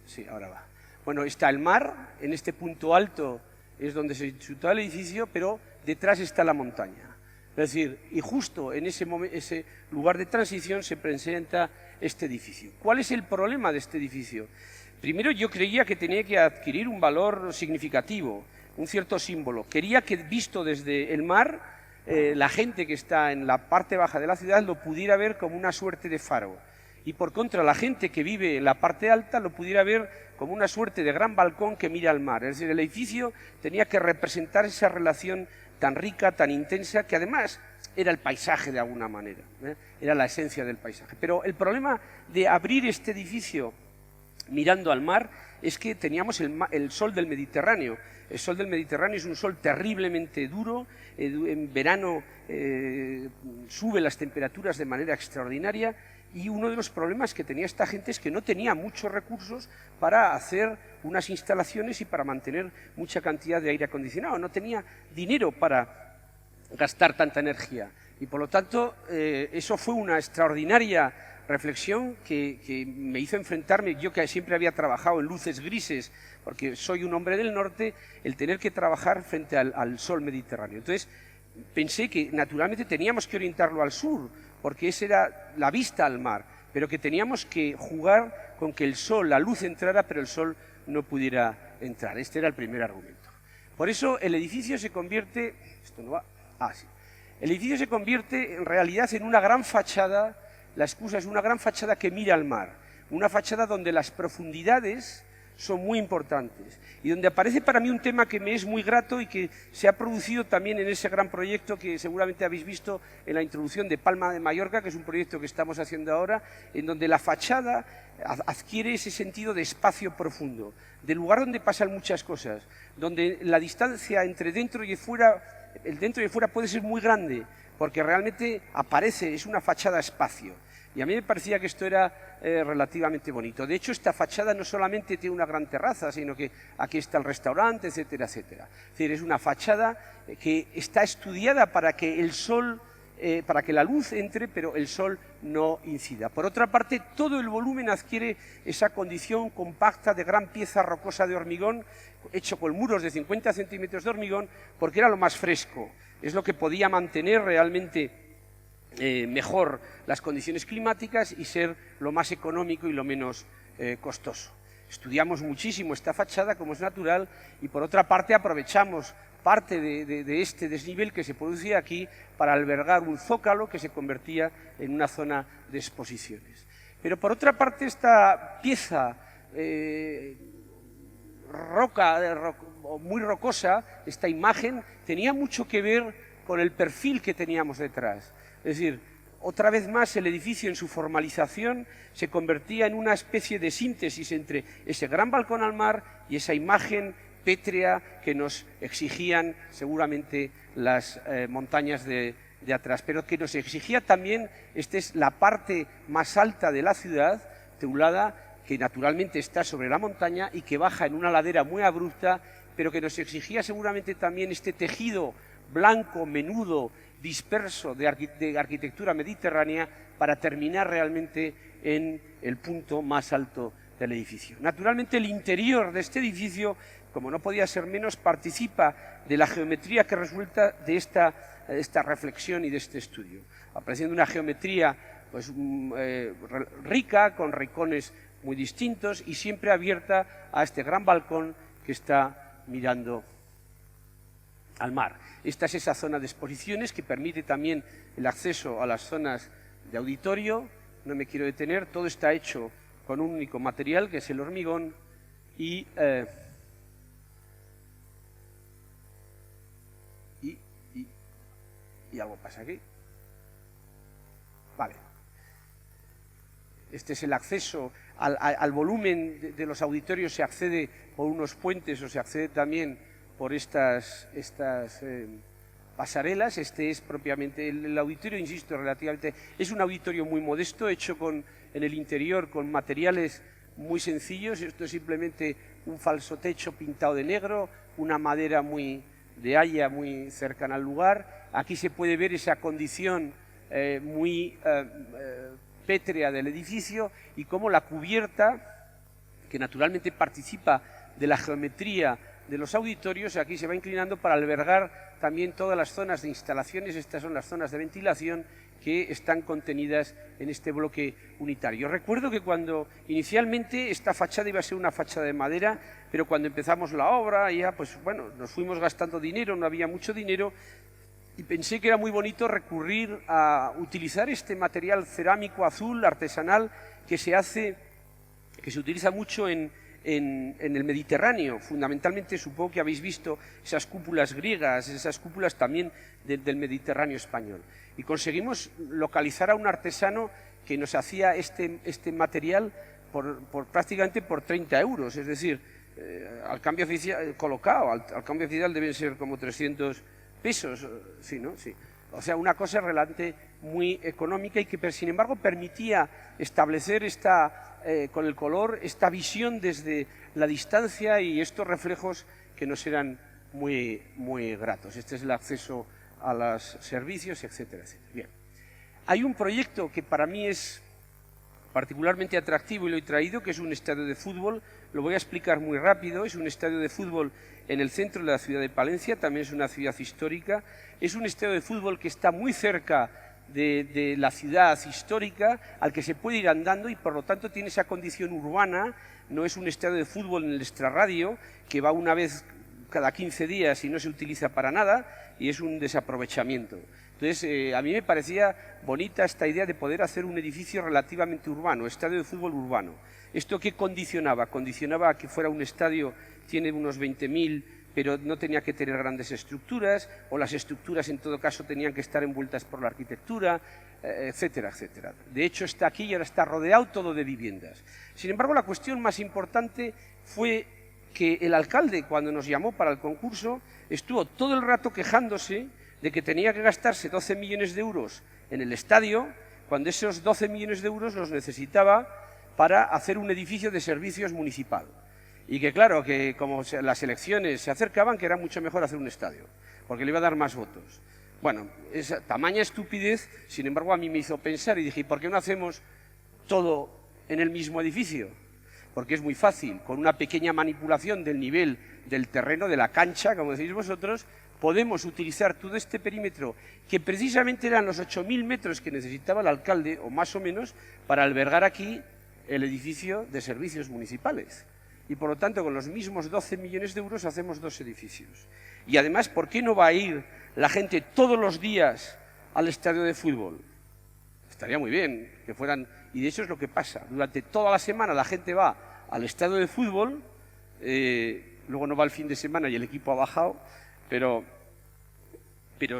sí, ahora va. Bueno, está el mar, en este punto alto es donde se sitúa el edificio, pero detrás está la montaña. Es decir, y justo en ese lugar de transición se presenta este edificio. ¿Cuál es el problema de este edificio? Primero, yo creía que tenía que adquirir un valor significativo, un cierto símbolo. Quería que, visto desde el mar, la gente que está en la parte baja de la ciudad lo pudiera ver como una suerte de faro. Y por contra, la gente que vive en la parte alta lo pudiera ver como una suerte de gran balcón que mira al mar. Es decir, el edificio tenía que representar esa relación tan rica, tan intensa, que además era el paisaje de alguna manera, era la esencia del paisaje. Pero el problema de abrir este edificio mirando al mar es que teníamos el sol del Mediterráneo. El sol del Mediterráneo es un sol terriblemente duro, en verano sube las temperaturas de manera extraordinaria, y uno de los problemas que tenía esta gente es que no tenía muchos recursos para hacer unas instalaciones y para mantener mucha cantidad de aire acondicionado, no tenía dinero para gastar tanta energía, y por lo tanto eso fue una extraordinaria reflexión que me hizo enfrentarme, yo que siempre había trabajado en luces grises, porque soy un hombre del norte, el tener que trabajar frente al sol mediterráneo. Entonces pensé que naturalmente teníamos que orientarlo al sur, porque esa era la vista al mar, pero que teníamos que jugar con que el sol, la luz entrara, pero el sol no pudiera entrar. Este era el primer argumento. Por eso el edificio se convierte, esto no va, sí. El edificio se convierte en realidad en una gran fachada. La excusa es una gran fachada que mira al mar, una fachada donde las profundidades son muy importantes y donde aparece para mí un tema que me es muy grato y que se ha producido también en ese gran proyecto que seguramente habéis visto en la introducción de Palma de Mallorca, que es un proyecto que estamos haciendo ahora, en donde la fachada adquiere ese sentido de espacio profundo, de lugar donde pasan muchas cosas, donde la distancia entre dentro y fuera, el dentro y fuera puede ser muy grande, porque realmente aparece, es una fachada espacio. Y a mí me parecía que esto era relativamente bonito. De hecho, esta fachada no solamente tiene una gran terraza, sino que aquí está el restaurante, etcétera, etcétera. Es decir, es una fachada que está estudiada para que el sol, para que la luz entre, pero el sol no incida. Por otra parte, todo el volumen adquiere esa condición compacta de gran pieza rocosa de hormigón, hecho con muros de 50 centímetros de hormigón, porque era lo más fresco. Es lo que podía mantener realmente mejor las condiciones climáticas y ser lo más económico y lo menos costoso. Estudiamos muchísimo esta fachada, como es natural, y por otra parte aprovechamos parte de este desnivel que se producía aquí para albergar un zócalo que se convertía en una zona de exposiciones. Pero por otra parte esta pieza muy rocosa, esta imagen, tenía mucho que ver con el perfil que teníamos detrás. Es decir, otra vez más el edificio en su formalización se convertía en una especie de síntesis entre ese gran balcón al mar y esa imagen pétrea que nos exigían seguramente las montañas de atrás, pero que nos exigía también, esta es la parte más alta de la ciudad, Teulada, que naturalmente está sobre la montaña y que baja en una ladera muy abrupta, pero que nos exigía seguramente también este tejido blanco, menudo, disperso de arquitectura mediterránea para terminar realmente en el punto más alto del edificio. Naturalmente, el interior de este edificio, como no podía ser menos, participa de la geometría que resulta de esta reflexión y de este estudio, apareciendo una geometría pues, rica, con rincones muy distintos y siempre abierta a este gran balcón que está mirando al mar. Esta es esa zona de exposiciones que permite también el acceso a las zonas de auditorio. No me quiero detener, todo está hecho con un único material, que es el hormigón, y algo pasa aquí. Vale. Este es el acceso al volumen de los auditorios, se accede por unos puentes o se accede también por estas pasarelas. Este es propiamente el auditorio, insisto, relativamente es un auditorio muy modesto, hecho en el interior con materiales muy sencillos. Esto es simplemente un falso techo pintado de negro, una madera de haya muy cercana al lugar. Aquí se puede ver esa condición muy pétrea del edificio y cómo la cubierta, que naturalmente participa de la geometría de los auditorios, aquí se va inclinando para albergar también todas las zonas de instalaciones. Estas son las zonas de ventilación que están contenidas en este bloque unitario. Recuerdo que cuando inicialmente esta fachada iba a ser una fachada de madera, pero cuando empezamos la obra ya pues bueno, nos fuimos gastando dinero, no había mucho dinero, y pensé que era muy bonito recurrir a utilizar este material cerámico azul artesanal que se utiliza mucho en el Mediterráneo. Fundamentalmente, supongo que habéis visto esas cúpulas griegas, esas cúpulas también del Mediterráneo español. Y conseguimos localizar a un artesano que nos hacía este material prácticamente por 30 euros, es decir, al cambio oficial colocado, al cambio oficial deben ser como 300 pesos, sí, ¿no? Sí. O sea, una cosa realmente muy económica y que, sin embargo, permitía establecer con el color esta visión desde la distancia y estos reflejos que nos eran muy, muy gratos. Este es el acceso a los servicios, etcétera, etcétera. Bien. Hay un proyecto que para mí es particularmente atractivo y lo he traído, que es un estadio de fútbol. Lo voy a explicar muy rápido. Es un estadio de fútbol en el centro de la ciudad de Palencia, también es una ciudad histórica. Es un estadio de fútbol que está muy cerca de la ciudad histórica, al que se puede ir andando y por lo tanto tiene esa condición urbana. No es un estadio de fútbol en el extrarradio, que va una vez cada 15 días y no se utiliza para nada, y es un desaprovechamiento. Entonces, a mí me parecía bonita esta idea de poder hacer un edificio relativamente urbano, estadio de fútbol urbano. ¿Esto qué condicionaba? Condicionaba a que fuera un estadio, tiene unos 20.000, pero no tenía que tener grandes estructuras, o las estructuras en todo caso tenían que estar envueltas por la arquitectura, etcétera, etcétera. De hecho, está aquí y ahora está rodeado todo de viviendas. Sin embargo, la cuestión más importante fue que el alcalde, cuando nos llamó para el concurso, estuvo todo el rato quejándose de que tenía que gastarse 12 millones de euros en el estadio, cuando esos 12 millones de euros los necesitaba para hacer un edificio de servicios municipal. Y que claro, que como las elecciones se acercaban, que era mucho mejor hacer un estadio, porque le iba a dar más votos. Bueno, esa tamaña estupidez, sin embargo, a mí me hizo pensar y dije, ¿y por qué no hacemos todo en el mismo edificio? Porque es muy fácil, con una pequeña manipulación del nivel del terreno, de la cancha, como decís vosotros, podemos utilizar todo este perímetro, que precisamente eran los 8.000 metros que necesitaba el alcalde, o más o menos, para albergar aquí el edificio de servicios municipales. Y por lo tanto, con los mismos 12 millones de euros hacemos 2 edificios. Y además, ¿por qué no va a ir la gente todos los días al estadio de fútbol? Estaría muy bien que fueran, y de hecho es lo que pasa. Durante toda la semana la gente va al estadio de fútbol, luego no va el fin de semana y el equipo ha bajado, pero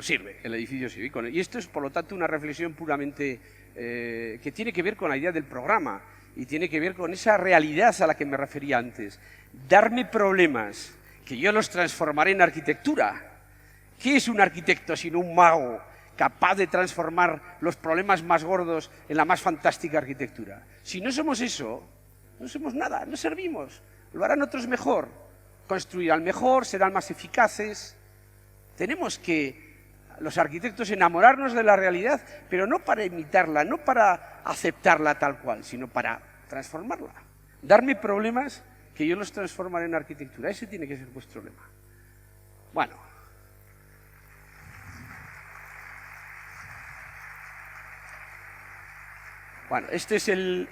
sirve, el edificio sirve. Y esto es, por lo tanto, una reflexión puramente que tiene que ver con la idea del programa y tiene que ver con esa realidad a la que me refería antes. Darme problemas, que yo los transformaré en arquitectura. ¿Qué es un arquitecto sino un mago capaz de transformar los problemas más gordos en la más fantástica arquitectura? Si no somos eso, no somos nada, no servimos. Lo harán otros mejor. Construirán mejor, serán más eficaces. Tenemos que, los arquitectos, enamorarnos de la realidad, pero no para imitarla, no para aceptarla tal cual, sino para transformarla. Darme problemas que yo los transformaré en arquitectura. Ese tiene que ser vuestro lema. Bueno. Bueno, este es el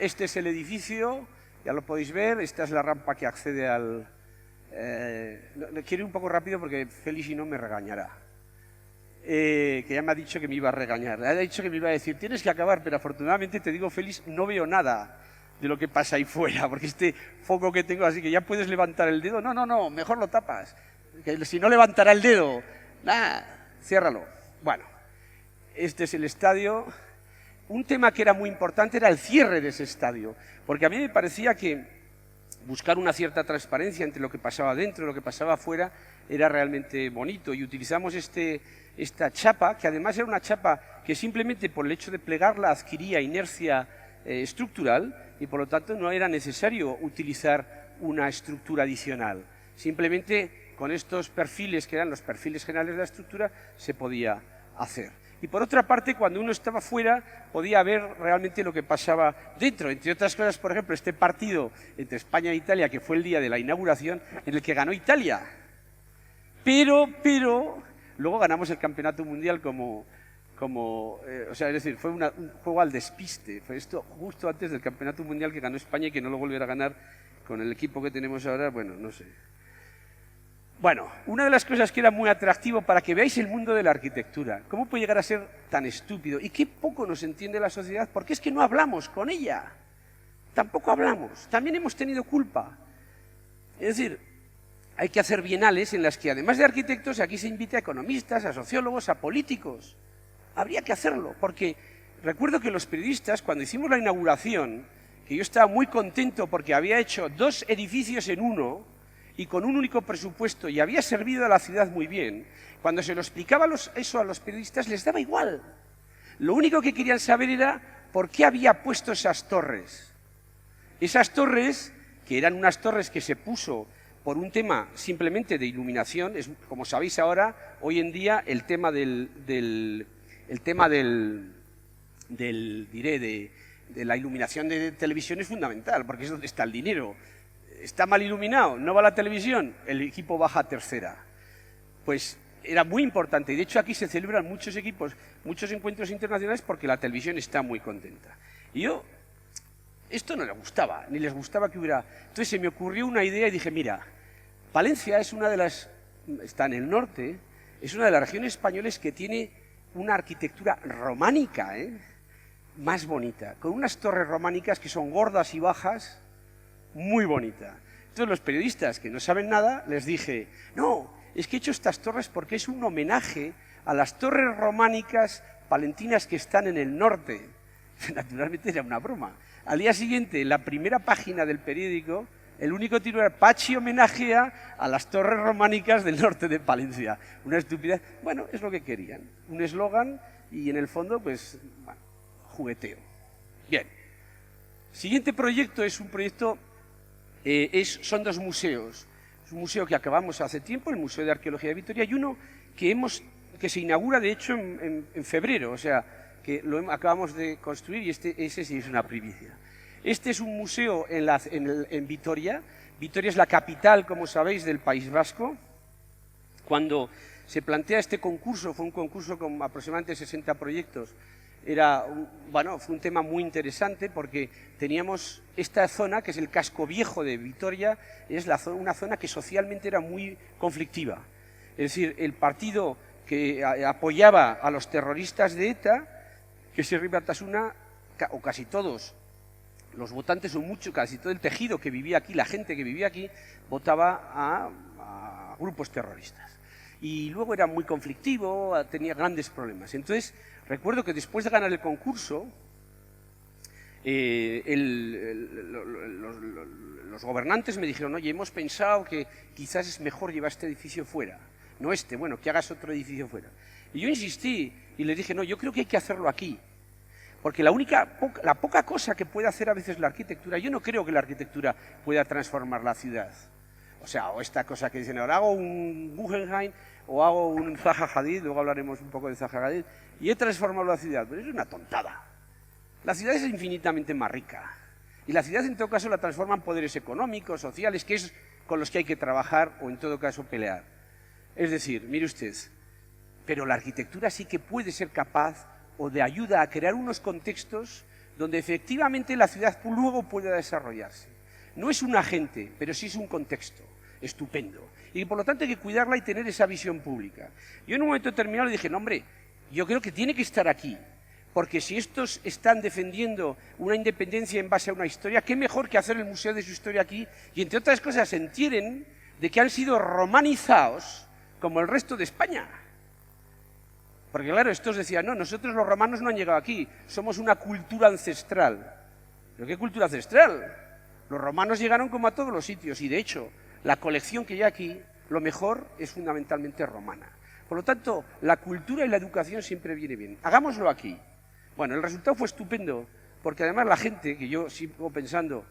edificio, ya lo podéis ver, esta es la rampa que accede al... quiero ir un poco rápido porque Félix si no me regañará. Que ya me ha dicho que me iba a regañar. Ha dicho que me iba a decir, tienes que acabar, pero afortunadamente te digo, Félix, no veo nada de lo que pasa ahí fuera, porque este foco que tengo, así que ya puedes levantar el dedo. No, mejor lo tapas. Que si no levantará el dedo, ciérralo. Bueno, este es el estadio. Un tema que era muy importante era el cierre de ese estadio, porque a mí me parecía que buscar una cierta transparencia entre lo que pasaba dentro y lo que pasaba afuera era realmente bonito, y utilizamos esta chapa, que además era una chapa que simplemente por el hecho de plegarla adquiría inercia estructural, y por lo tanto no era necesario utilizar una estructura adicional. Simplemente con estos perfiles, que eran los perfiles generales de la estructura, se podía hacer. Y por otra parte, cuando uno estaba fuera, podía ver realmente lo que pasaba dentro. Entre otras cosas, por ejemplo, este partido entre España e Italia, que fue el día de la inauguración, en el que ganó Italia. Pero, luego ganamos el campeonato mundial o sea, es decir, fue un juego al despiste. Fue esto justo antes del campeonato mundial que ganó España y que no lo volverá a ganar con el equipo que tenemos ahora, bueno, no sé. Bueno, una de las cosas que era muy atractivo para que veáis el mundo de la arquitectura, cómo puede llegar a ser tan estúpido y qué poco nos entiende la sociedad, porque es que no hablamos con ella, tampoco hablamos, también hemos tenido culpa. Es decir, hay que hacer bienales en las que además de arquitectos aquí se invite a economistas, a sociólogos, a políticos. Habría que hacerlo, porque recuerdo que los periodistas, cuando hicimos la inauguración, que yo estaba muy contento porque había hecho 2 edificios en uno, y con un único presupuesto, y había servido a la ciudad muy bien, cuando se lo explicaba eso a los periodistas les daba igual. Lo único que querían saber era por qué había puesto esas torres. Esas torres, que eran unas torres que se puso por un tema simplemente de iluminación, como sabéis ahora, hoy en día el tema de la iluminación de televisión es fundamental, porque es donde está el dinero. Está mal iluminado, no va a la televisión, el equipo baja a tercera. Pues era muy importante, y de hecho aquí se celebran muchos encuentros internacionales porque la televisión está muy contenta. Y esto no le gustaba, ni les gustaba que hubiera... Entonces se me ocurrió una idea y dije, mira, Palencia es está en el norte, es una de las regiones españolas que tiene una arquitectura románica, más bonita, con unas torres románicas que son gordas y bajas, muy bonita. Entonces los periodistas que no saben nada, les dije, no, es que he hecho estas torres porque es un homenaje a las torres románicas palentinas que están en el norte. Naturalmente era una broma. Al día siguiente, en la primera página del periódico, el único titular era Pachi homenajea a las torres románicas del norte de Palencia. Una estupidez. Bueno, es lo que querían. Un eslogan y en el fondo, pues, bueno, jugueteo. Bien. Siguiente proyecto es un proyecto... son 2 museos. Es un museo que acabamos hace tiempo, el Museo de Arqueología de Vitoria, y uno que se inaugura de hecho en febrero, o sea, que lo acabamos de construir, y ese sí es una primicia. Este es un museo en Vitoria. Vitoria es la capital, como sabéis, del País Vasco. Cuando se plantea este concurso, fue un concurso con aproximadamente 60 proyectos, fue un tema muy interesante porque teníamos esta zona, que es el casco viejo de Vitoria, es una zona que socialmente era muy conflictiva. Es decir, el partido que apoyaba a los terroristas de ETA, que es Herri Batasuna, o casi todos, los votantes son muchos, casi todo el tejido que vivía aquí, la gente que vivía aquí, votaba a grupos terroristas. Y luego era muy conflictivo, tenía grandes problemas. Entonces, recuerdo que después de ganar el concurso, los gobernantes me dijeron, oye, hemos pensado que quizás es mejor llevar este edificio fuera, no bueno, que hagas otro edificio fuera. Y yo insistí y les dije, no, yo creo que hay que hacerlo aquí, porque la poca cosa que puede hacer a veces la arquitectura, yo no creo que la arquitectura pueda transformar la ciudad. O sea, o esta cosa que dicen ahora, hago un Guggenheim o hago un Zaha Hadid, luego hablaremos un poco de Zaha Hadid, y he transformado la ciudad. Pero es una tontada. La ciudad es infinitamente más rica. Y la ciudad, en todo caso, la transforman poderes económicos, sociales, que es con los que hay que trabajar o, en todo caso, pelear. Es decir, mire usted, pero la arquitectura sí que puede ser capaz o de ayuda a crear unos contextos donde efectivamente la ciudad luego pueda desarrollarse. No es un agente, pero sí es un contexto estupendo. Y por lo tanto hay que cuidarla y tener esa visión pública. Yo en un momento determinado le dije, no hombre, yo creo que tiene que estar aquí, porque si estos están defendiendo una independencia en base a una historia, qué mejor que hacer el museo de su historia aquí y, entre otras cosas, se enteren de que han sido romanizados como el resto de España. Porque claro, estos decían, no, nosotros los romanos no han llegado aquí, somos una cultura ancestral. ¿Pero qué cultura ancestral? Los romanos llegaron como a todos los sitios y, de hecho, la colección que hay aquí, lo mejor es fundamentalmente romana. Por lo tanto, la cultura y la educación siempre viene bien. Hagámoslo aquí. Bueno, el resultado fue estupendo, porque además la gente, que yo sigo pensando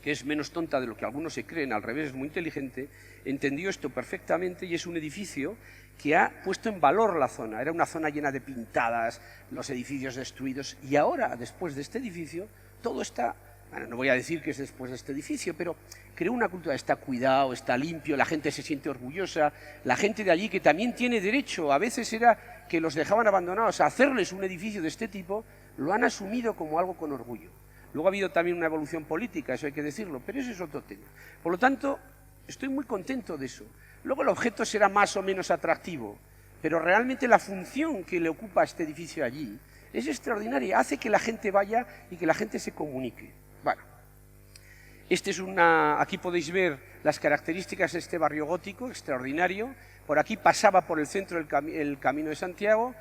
que es menos tonta de lo que algunos se creen, al revés, es muy inteligente, entendió esto perfectamente y es un edificio que ha puesto en valor la zona. Era una zona llena de pintadas, los edificios destruidos, y ahora, después de este edificio, todo está... Bueno, no voy a decir que es después de este edificio, pero creó una cultura, está cuidado, está limpio, la gente se siente orgullosa, la gente de allí que también tiene derecho, a veces era que los dejaban abandonados, a hacerles un edificio de este tipo, lo han asumido como algo con orgullo. Luego ha habido también una evolución política, eso hay que decirlo, pero ese es otro tema. Por lo tanto, estoy muy contento de eso. Luego el objeto será más o menos atractivo, pero realmente la función que le ocupa a este edificio allí es extraordinaria, hace que la gente vaya y que la gente se comunique. Bueno, aquí podéis ver las características de este barrio gótico, extraordinario. Por aquí pasaba por el centro el Camino de Santiago.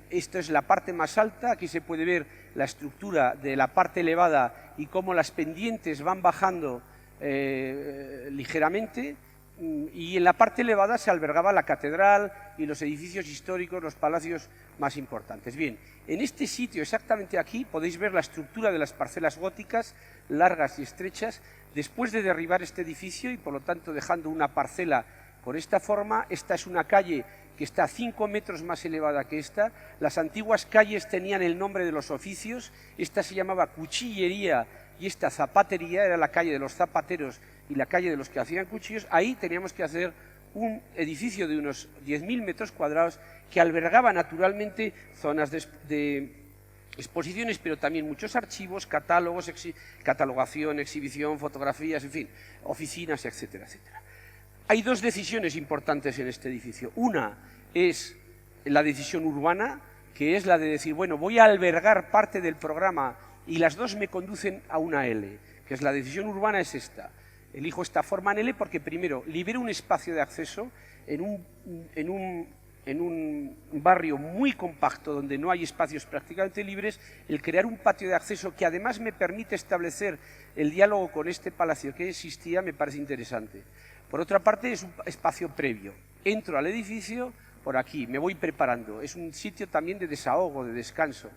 Esto es la parte más alta, aquí se puede ver la estructura de la parte elevada y cómo las pendientes van bajando ligeramente, y en la parte elevada se albergaba la catedral y los edificios históricos, los palacios más importantes. Bien, en este sitio, exactamente aquí, podéis ver la estructura de las parcelas góticas, largas y estrechas, después de derribar este edificio y por lo tanto dejando una parcela con esta forma. Esta es una calle que está 5 metros más elevada que esta. Las antiguas calles tenían el nombre de los oficios, esta se llamaba Cuchillería y esta Zapatería, era la calle de los zapateros y la calle de los que hacían cuchillos. Ahí teníamos que hacer un edificio de unos 10.000 metros cuadrados que albergaba naturalmente zonas de exposiciones, pero también muchos archivos, catálogos, catalogación, exhibición, fotografías, en fin, oficinas, etcétera, etcétera. Hay dos decisiones importantes en este edificio. Una es la decisión urbana, que es la de decir, bueno, voy a albergar parte del programa, y las dos me conducen a una L, que es la decisión urbana es esta. Elijo esta forma en L porque, primero, libero un espacio de acceso en un barrio muy compacto donde no hay espacios prácticamente libres. El crear un patio de acceso que además me permite establecer el diálogo con este palacio que existía me parece interesante. Por otra parte, es un espacio previo. Entro al edificio por aquí, me voy preparando. Es un sitio también de desahogo, de descanso.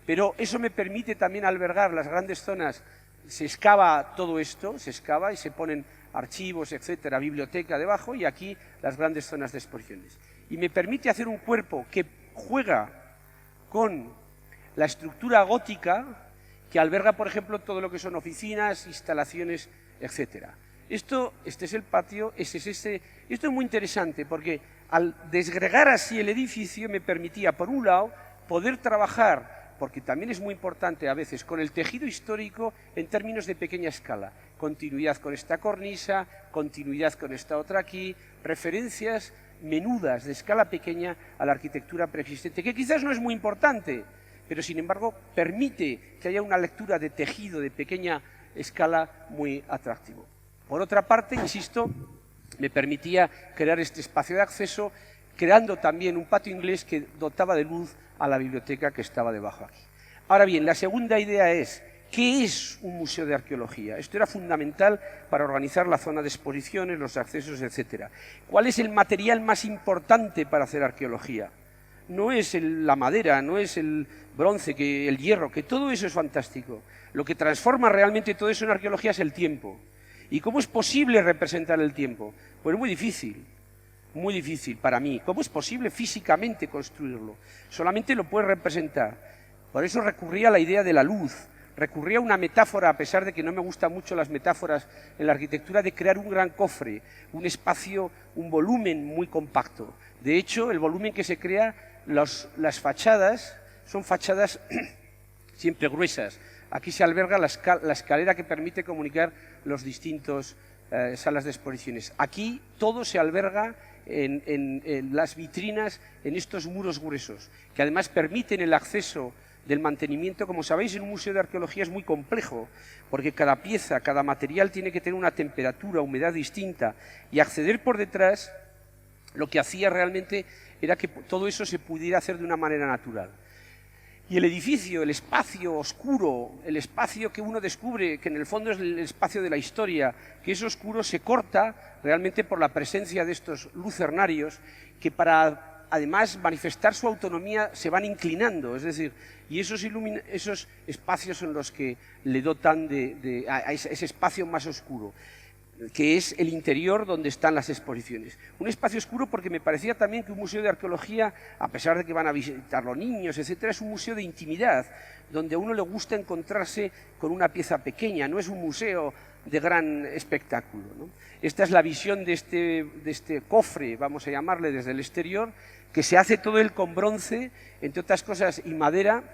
Pero eso me permite también albergar las grandes zonas. Se excava todo esto, se excava y se ponen archivos, etcétera, biblioteca debajo, y aquí las grandes zonas de exposiciones. Y me permite hacer un cuerpo que juega con la estructura gótica, que alberga, por ejemplo, todo lo que son oficinas, instalaciones, etcétera. Este es el patio, esto es muy interesante porque al desgregar así el edificio me permitía, por un lado, poder trabajar, porque también es muy importante a veces, con el tejido histórico en términos de pequeña escala. Continuidad con esta cornisa, continuidad con esta otra aquí, referencias menudas de escala pequeña a la arquitectura preexistente, que quizás no es muy importante, pero sin embargo permite que haya una lectura de tejido de pequeña escala muy atractivo. Por otra parte, insisto, me permitía crear este espacio de acceso, creando también un patio inglés que dotaba de luz a la biblioteca que estaba debajo aquí. Ahora bien, la segunda idea es, ¿qué es un museo de arqueología? Esto era fundamental para organizar la zona de exposiciones, los accesos, etcétera. ¿Cuál es el material más importante para hacer arqueología? No es la madera, no es el bronce, el hierro, que todo eso es fantástico. Lo que transforma realmente todo eso en arqueología es el tiempo. ¿Y cómo es posible representar el tiempo? Pues muy difícil para mí. ¿Cómo es posible físicamente construirlo? Solamente lo puedes representar. Por eso recurría a la idea de la luz, recurría a una metáfora, a pesar de que no me gustan mucho las metáforas en la arquitectura, de crear un gran cofre, un espacio, un volumen muy compacto. De hecho, el volumen que se crea, las fachadas, son fachadas siempre gruesas. Aquí se alberga la escalera que permite comunicar los distintos salas de exposiciones. Aquí todo se alberga en las vitrinas, en estos muros gruesos, que además permiten el acceso del mantenimiento. Como sabéis, en un museo de arqueología es muy complejo, porque cada pieza, cada material tiene que tener una temperatura, humedad distinta, y acceder por detrás lo que hacía realmente era que todo eso se pudiera hacer de una manera natural. Y el edificio, el espacio oscuro, el espacio que uno descubre, que en el fondo es el espacio de la historia, que es oscuro, se corta realmente por la presencia de estos lucernarios, que para además manifestar su autonomía se van inclinando, es decir, y esos espacios son los que le dotan a ese espacio más oscuro, que es el interior donde están las exposiciones. Un espacio oscuro porque me parecía también que un museo de arqueología, a pesar de que van a visitarlo niños, etcétera, es un museo de intimidad, donde a uno le gusta encontrarse con una pieza pequeña, no es un museo de gran espectáculo, ¿no? Esta es la visión de este cofre, vamos a llamarle, desde el exterior, que se hace todo él con bronce, entre otras cosas, y madera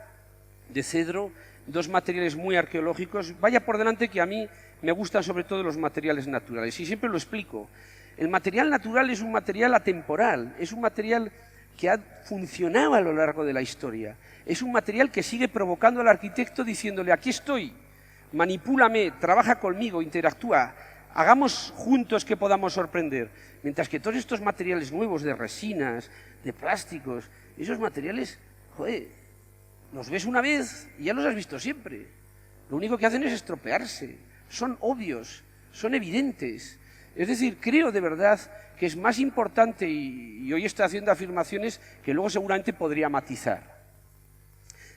de cedro, dos materiales muy arqueológicos. Vaya por delante que a mí me gustan sobre todo los materiales naturales, y siempre lo explico. El material natural es un material atemporal, es un material que ha funcionado a lo largo de la historia, es un material que sigue provocando al arquitecto diciéndole: aquí estoy, manipúlame, trabaja conmigo, interactúa, hagamos juntos que podamos sorprender. Mientras que todos estos materiales nuevos de resinas, de plásticos, esos materiales, joder, los ves una vez y ya los has visto siempre. Lo único que hacen es estropearse, son obvios, son evidentes. Es decir, creo de verdad que es más importante, y hoy estoy haciendo afirmaciones que luego seguramente podría matizar,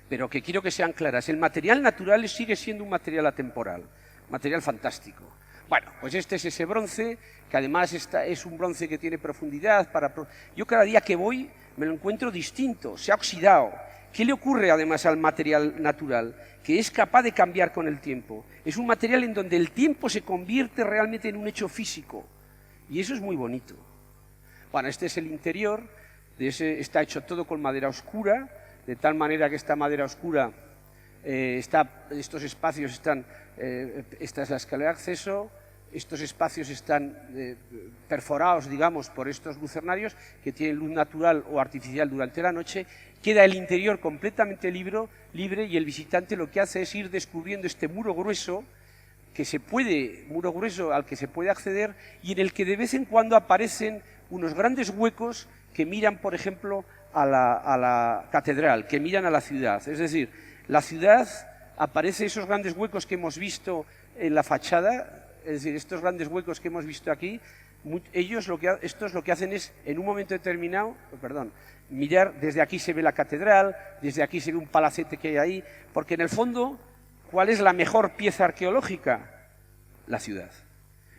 pero que quiero que sean claras. El material natural sigue siendo un material atemporal, material fantástico. Bueno, pues este es ese bronce, que además es un bronce que tiene profundidad. Yo cada día que voy me lo encuentro distinto, se ha oxidado. ¿Qué le ocurre además al material natural? Que es capaz de cambiar con el tiempo. Es un material en donde el tiempo se convierte realmente en un hecho físico. Y eso es muy bonito. Bueno, este es el interior, está hecho todo con madera oscura, de tal manera que esta madera oscura, estos espacios están, esta es la escalera de acceso, estos espacios están perforados, digamos, por estos lucernarios que tienen luz natural o artificial durante la noche. Queda el interior completamente libre, y el visitante lo que hace es ir descubriendo este muro grueso, muro grueso al que se puede acceder, y en el que de vez en cuando aparecen unos grandes huecos que miran, por ejemplo, a la catedral, que miran a la ciudad. Es decir, la ciudad, aparece esos grandes huecos que hemos visto en la fachada, es decir, estos grandes huecos que hemos visto aquí, estos lo que hacen es, en un momento determinado, mirar, desde aquí se ve la catedral, desde aquí se ve un palacete que hay ahí, porque en el fondo, ¿cuál es la mejor pieza arqueológica? La ciudad.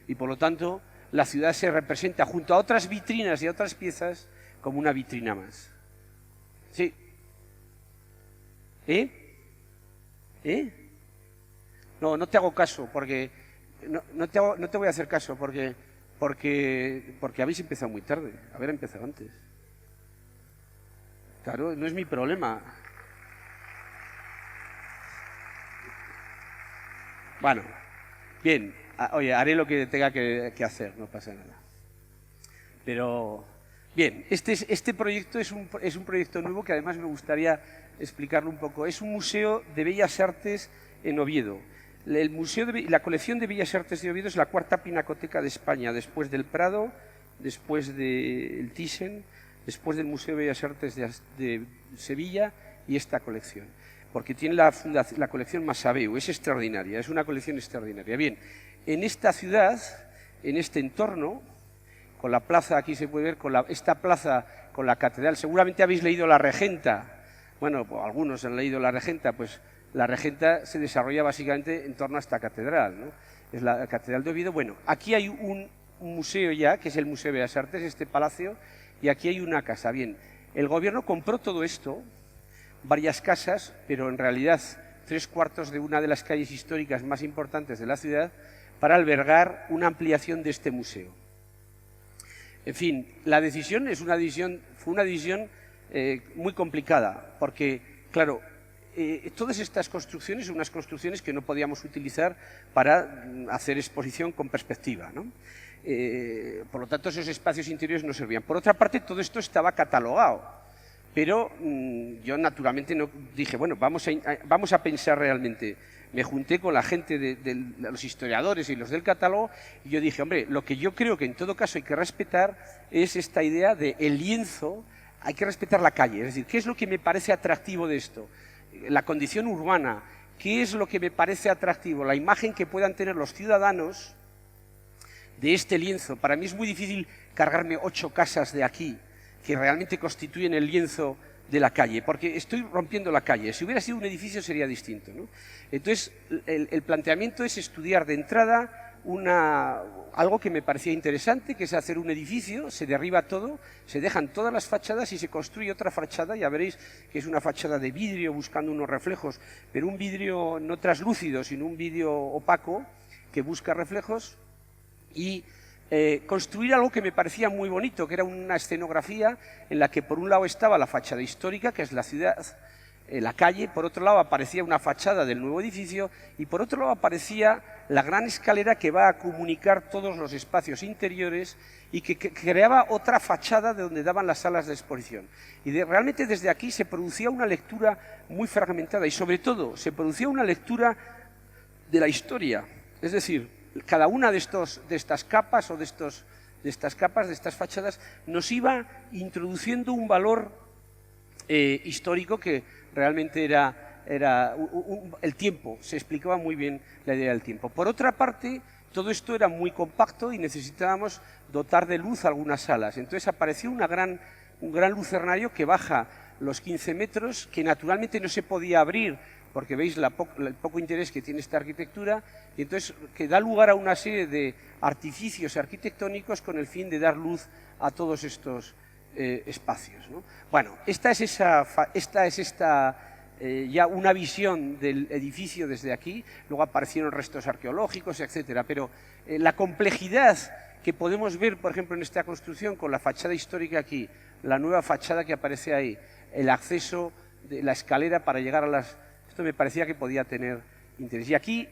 Y por lo tanto, la ciudad se representa junto a otras vitrinas y a otras piezas como una vitrina más. ¿Sí? No te hago caso, porque no te voy a hacer caso, porque habéis empezado muy tarde, haber empezado antes. Claro, no es mi problema. Bueno, bien, oye, haré lo que tenga que hacer, no pasa nada. Pero, bien, este proyecto es un proyecto nuevo que además me gustaría explicarlo un poco. Es un museo de Bellas Artes en Oviedo. La colección de Bellas Artes de Oviedo es la cuarta pinacoteca de España, después del Prado, después del Thyssen, después del Museo de Bellas Artes de Sevilla, y esta colección. Porque tiene la colección Massabeu, es extraordinaria, es una colección extraordinaria. Bien, en esta ciudad, en este entorno, con la plaza, aquí se puede ver, esta plaza con la catedral, seguramente habéis leído La Regenta. Bueno, pues algunos han leído La Regenta, pues la regenta se desarrolla básicamente en torno a esta catedral, ¿no? Es la Catedral de Oviedo. Bueno, aquí hay un museo ya, que es el Museo de Bellas Artes, este palacio, y aquí hay una casa. Bien, el gobierno compró todo esto, varias casas, pero en realidad 3/4 de una de las calles históricas más importantes de la ciudad, para albergar una ampliación de este museo. En fin, la decisión fue una decisión muy complicada, porque, claro, todas estas construcciones son unas construcciones que no podíamos utilizar para hacer exposición con perspectiva, ¿no? Por lo tanto, esos espacios interiores no servían. Por otra parte, todo esto estaba catalogado, pero yo naturalmente no dije, bueno, vamos a pensar realmente. Me junté con la gente de los historiadores y los del catálogo y yo dije, hombre, lo que yo creo que en todo caso hay que respetar es esta idea de el lienzo, hay que respetar la calle. Es decir, ¿qué es lo que me parece atractivo de esto? La condición urbana. ¿Qué es lo que me parece atractivo? La imagen que puedan tener los ciudadanos de este lienzo. Para mí es muy difícil cargarme 8 casas de aquí, que realmente constituyen el lienzo de la calle, porque estoy rompiendo la calle. Si hubiera sido un edificio sería distinto, ¿no? Entonces, el planteamiento es estudiar de entrada algo que me parecía interesante, que es hacer un edificio, se derriba todo, se dejan todas las fachadas y se construye otra fachada. Ya veréis que es una fachada de vidrio buscando unos reflejos, pero un vidrio no translúcido, sino un vidrio opaco que busca reflejos, y construir algo que me parecía muy bonito, que era una escenografía en la que por un lado estaba la fachada histórica, que es la ciudad, la calle, por otro lado aparecía una fachada del nuevo edificio y por otro lado aparecía la gran escalera que va a comunicar todos los espacios interiores y que creaba otra fachada de donde daban las salas de exposición. Y realmente desde aquí se producía una lectura muy fragmentada y sobre todo se producía una lectura de la historia, es decir, cada una de estas capas o de estas fachadas nos iba introduciendo un valor histórico que realmente era el tiempo. Se explicaba muy bien la idea del tiempo. Por otra parte, todo esto era muy compacto y necesitábamos dotar de luz algunas salas. Entonces apareció un gran lucernario que baja los 15 metros, que naturalmente no se podía abrir, porque veis el poco interés que tiene esta arquitectura, y entonces que da lugar a una serie de artificios arquitectónicos con el fin de dar luz a todos estos espacios, ¿no? Bueno, esta es ya una visión del edificio desde aquí. Luego aparecieron restos arqueológicos, etcétera, pero la complejidad que podemos ver, por ejemplo, en esta construcción con la fachada histórica aquí, la nueva fachada que aparece ahí, el acceso de la escalera para llegar a las... Esto me parecía que podía tener interés. Y aquí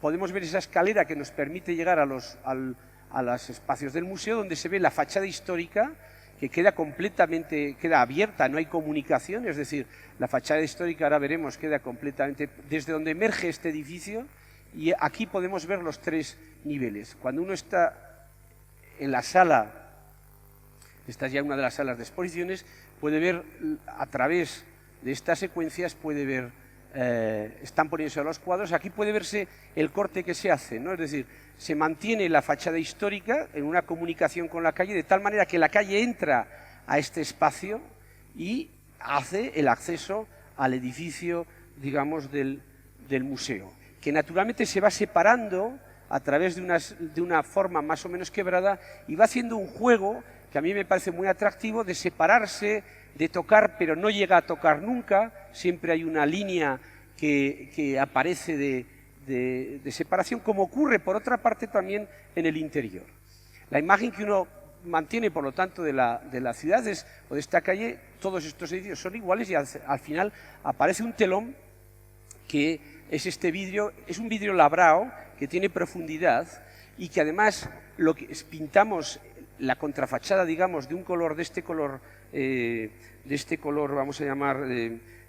podemos ver esa escalera que nos permite llegar a los espacios del museo, donde se ve la fachada histórica, que queda abierta, no hay comunicación, es decir, la fachada histórica, ahora veremos, queda completamente desde donde emerge este edificio, y aquí podemos ver los 3 niveles. Cuando uno está en la sala, esta es ya una de las salas de exposiciones, puede ver a través de estas secuencias, puede ver, están poniéndose los cuadros, aquí puede verse el corte que se hace, ¿no? Es decir, se mantiene la fachada histórica en una comunicación con la calle, de tal manera que la calle entra a este espacio y hace el acceso al edificio, digamos, del museo, que naturalmente se va separando a través de una forma más o menos quebrada y va haciendo un juego que a mí me parece muy atractivo, de separarse, de tocar, pero no llega a tocar nunca. Siempre hay una línea que aparece de separación, como ocurre por otra parte también en el interior. La imagen que uno mantiene, por lo tanto, de la ciudad o de esta calle, todos estos edificios son iguales y al final aparece un telón que es este vidrio, es un vidrio labrado que tiene profundidad y que además lo que pintamos la contrafachada, digamos, de un color, de este color, vamos a llamar,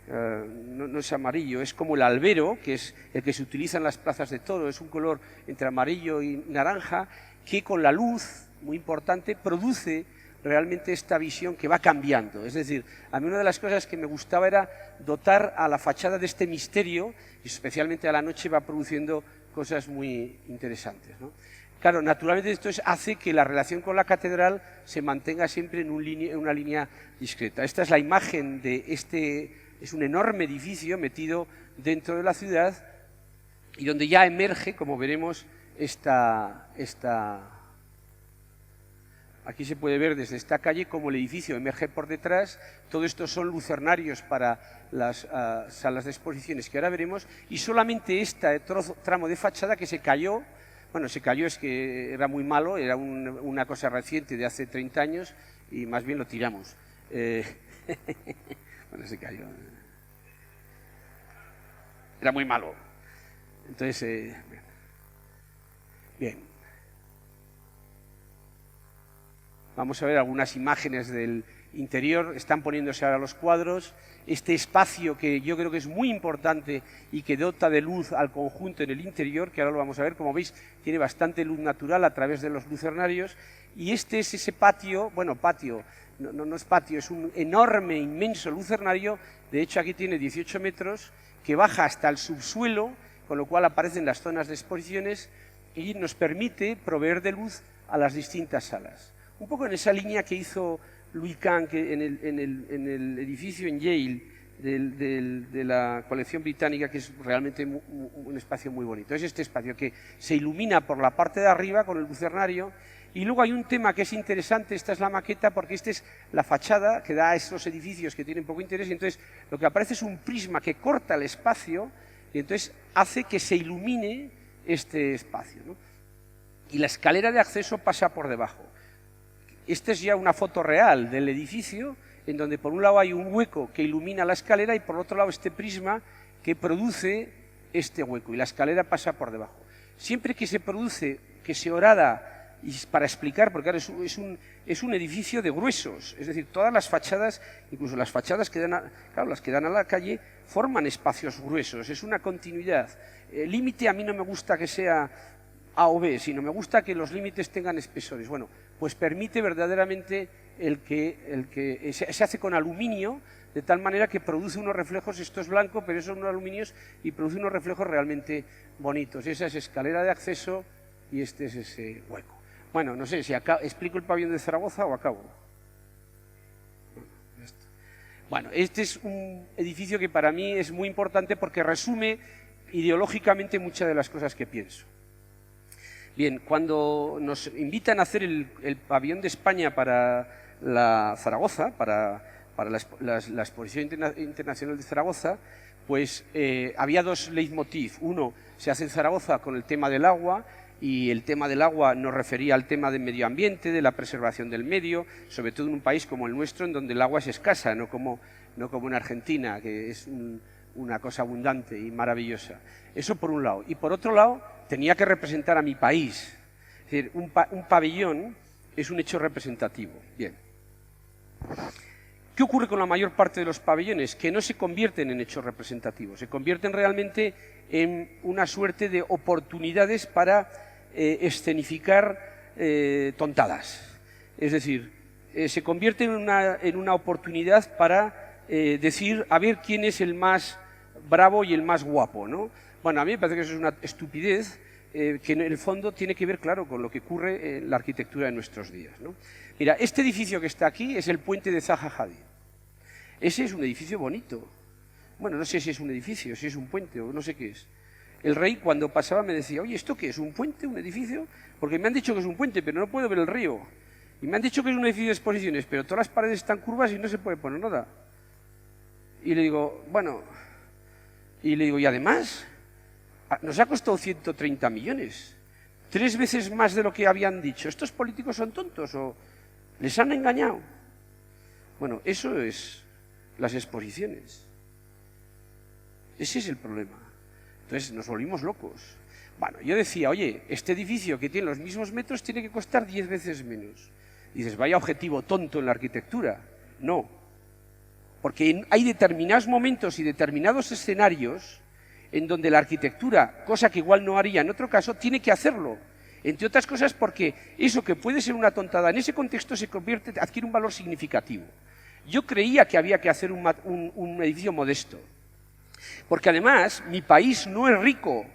no es amarillo, es como el albero, que es el que se utiliza en las plazas de toro, es un color entre amarillo y naranja, que con la luz, muy importante, produce realmente esta visión que va cambiando. Es decir, a mí una de las cosas que me gustaba era dotar a la fachada de este misterio, y especialmente a la noche va produciendo cosas muy interesantes, ¿no? Claro, naturalmente esto hace que la relación con la catedral se mantenga siempre en una línea discreta. Esta es la imagen de este Es un enorme edificio metido dentro de la ciudad y donde ya emerge, como veremos, aquí se puede ver desde esta calle cómo el edificio emerge por detrás. Todo esto son lucernarios para las salas de exposiciones que ahora veremos, y solamente este tramo de fachada que se cayó. Bueno, se cayó, es que era muy malo, era una cosa reciente de hace 30 años y más bien lo tiramos. Bueno, se cayó. Era muy malo. Entonces, bien. Vamos a ver algunas imágenes del interior. Están poniéndose ahora los cuadros. Este espacio que yo creo que es muy importante y que dota de luz al conjunto en el interior, que ahora lo vamos a ver, como veis, tiene bastante luz natural a través de los lucernarios. Y este es ese patio, bueno, patio, no es patio, es un enorme, inmenso lucernario. De hecho, aquí tiene 18 metros, que baja hasta el subsuelo, con lo cual aparecen las zonas de exposiciones y nos permite proveer de luz a las distintas salas. Un poco en esa línea que hizo Louis Kahn en el edificio en Yale de la colección británica, que es realmente un espacio muy bonito. Es este espacio que se ilumina por la parte de arriba con el lucernario, y luego hay un tema que es interesante. Esta es la maqueta, porque esta es la fachada que da a esos edificios que tienen poco interés, y entonces lo que aparece es un prisma que corta el espacio y entonces hace que se ilumine este espacio, ¿no? Y la escalera de acceso pasa por debajo. Esta es ya una foto real del edificio, en donde por un lado hay un hueco que ilumina la escalera y por otro lado este prisma que produce este hueco, y la escalera pasa por debajo. Siempre que se produce, que se horada, y para explicar, porque ahora es un edificio de gruesos, es decir, todas las fachadas, incluso las fachadas que dan las que dan a la calle, forman espacios gruesos, es una continuidad. El límite a mí no me gusta que sea A o B, sino me gusta que los límites tengan espesores. Bueno, pues permite verdaderamente el que se hace con aluminio, de tal manera que produce unos reflejos. Esto es blanco, pero esos son unos aluminios, y produce unos reflejos realmente bonitos. Esa es escalera de acceso y este es ese hueco. Bueno, no sé si explico el pabellón de Zaragoza o acabo. Bueno, este es un edificio que para mí es muy importante porque resume ideológicamente muchas de las cosas que pienso. Bien, cuando nos invitan a hacer el pabellón de España para la Zaragoza, para la Exposición Internacional de Zaragoza, pues había dos leitmotiv. Uno, se hace en Zaragoza con el tema del agua, y el tema del agua nos refería al tema del medio ambiente, de la preservación del medio, sobre todo en un país como el nuestro, en donde el agua es escasa, no como en Argentina, que es una cosa abundante y maravillosa. Eso por un lado. Y por otro lado, tenía que representar a mi país. Es decir, un pabellón es un hecho representativo. Bien. ¿Qué ocurre con la mayor parte de los pabellones? Que no se convierten en hechos representativos, se convierten realmente en una suerte de oportunidades para escenificar tontadas. Es decir, se convierte en una oportunidad para decir, a ver quién es el más bravo y el más guapo, ¿no? Bueno, a mí me parece que eso es una estupidez que en el fondo tiene que ver, claro, con lo que ocurre en la arquitectura de nuestros días, ¿no? Mira, este edificio que está aquí es el puente de Zaha Hadid. Ese es un edificio bonito. Bueno, no sé si es un edificio, si es un puente o no sé qué es. El rey cuando pasaba me decía, oye, ¿esto qué es? ¿Un puente? ¿Un edificio? Porque me han dicho que es un puente, pero no puedo ver el río. Y me han dicho que es un edificio de exposiciones, pero todas las paredes están curvas y no se puede poner nada. Y le digo, bueno, y además, nos ha costado 130 millones. 3 veces más de lo que habían dicho. ¿Estos políticos son tontos o les han engañado? Bueno, eso es las exposiciones. Ese es el problema. Entonces nos volvimos locos. Bueno, yo decía, oye, este edificio que tiene los mismos metros tiene que costar 10 veces menos. Y dices, vaya objetivo tonto en la arquitectura. No, porque hay determinados momentos y determinados escenarios en donde la arquitectura, cosa que igual no haría en otro caso, tiene que hacerlo. Entre otras cosas porque eso que puede ser una tontada, en ese contexto adquiere un valor significativo. Yo creía que había que hacer un edificio modesto, porque además mi país no es rico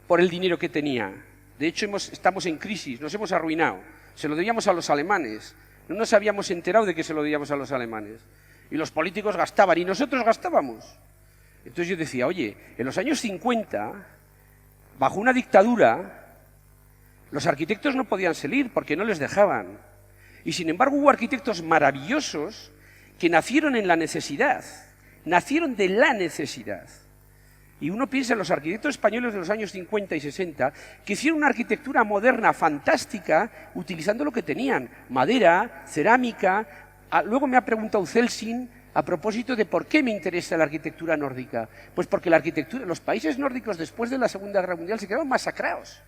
por el dinero que tenía. De hecho, estamos en crisis, nos hemos arruinado. Se lo debíamos a los alemanes. No nos habíamos enterado de que se lo debíamos a los alemanes. Y los políticos gastaban, y nosotros gastábamos. Entonces yo decía, oye, en los años 50, bajo una dictadura, los arquitectos no podían salir porque no les dejaban. Y sin embargo hubo arquitectos maravillosos que nacieron en la necesidad, nacieron de la necesidad. Y uno piensa en los arquitectos españoles de los años 50 y 60, que hicieron una arquitectura moderna, fantástica, utilizando lo que tenían, madera, cerámica. Luego me ha preguntado Celsin a propósito de por qué me interesa la arquitectura nórdica. Pues porque la arquitectura, los países nórdicos después de la Segunda Guerra Mundial se quedaron masacrados.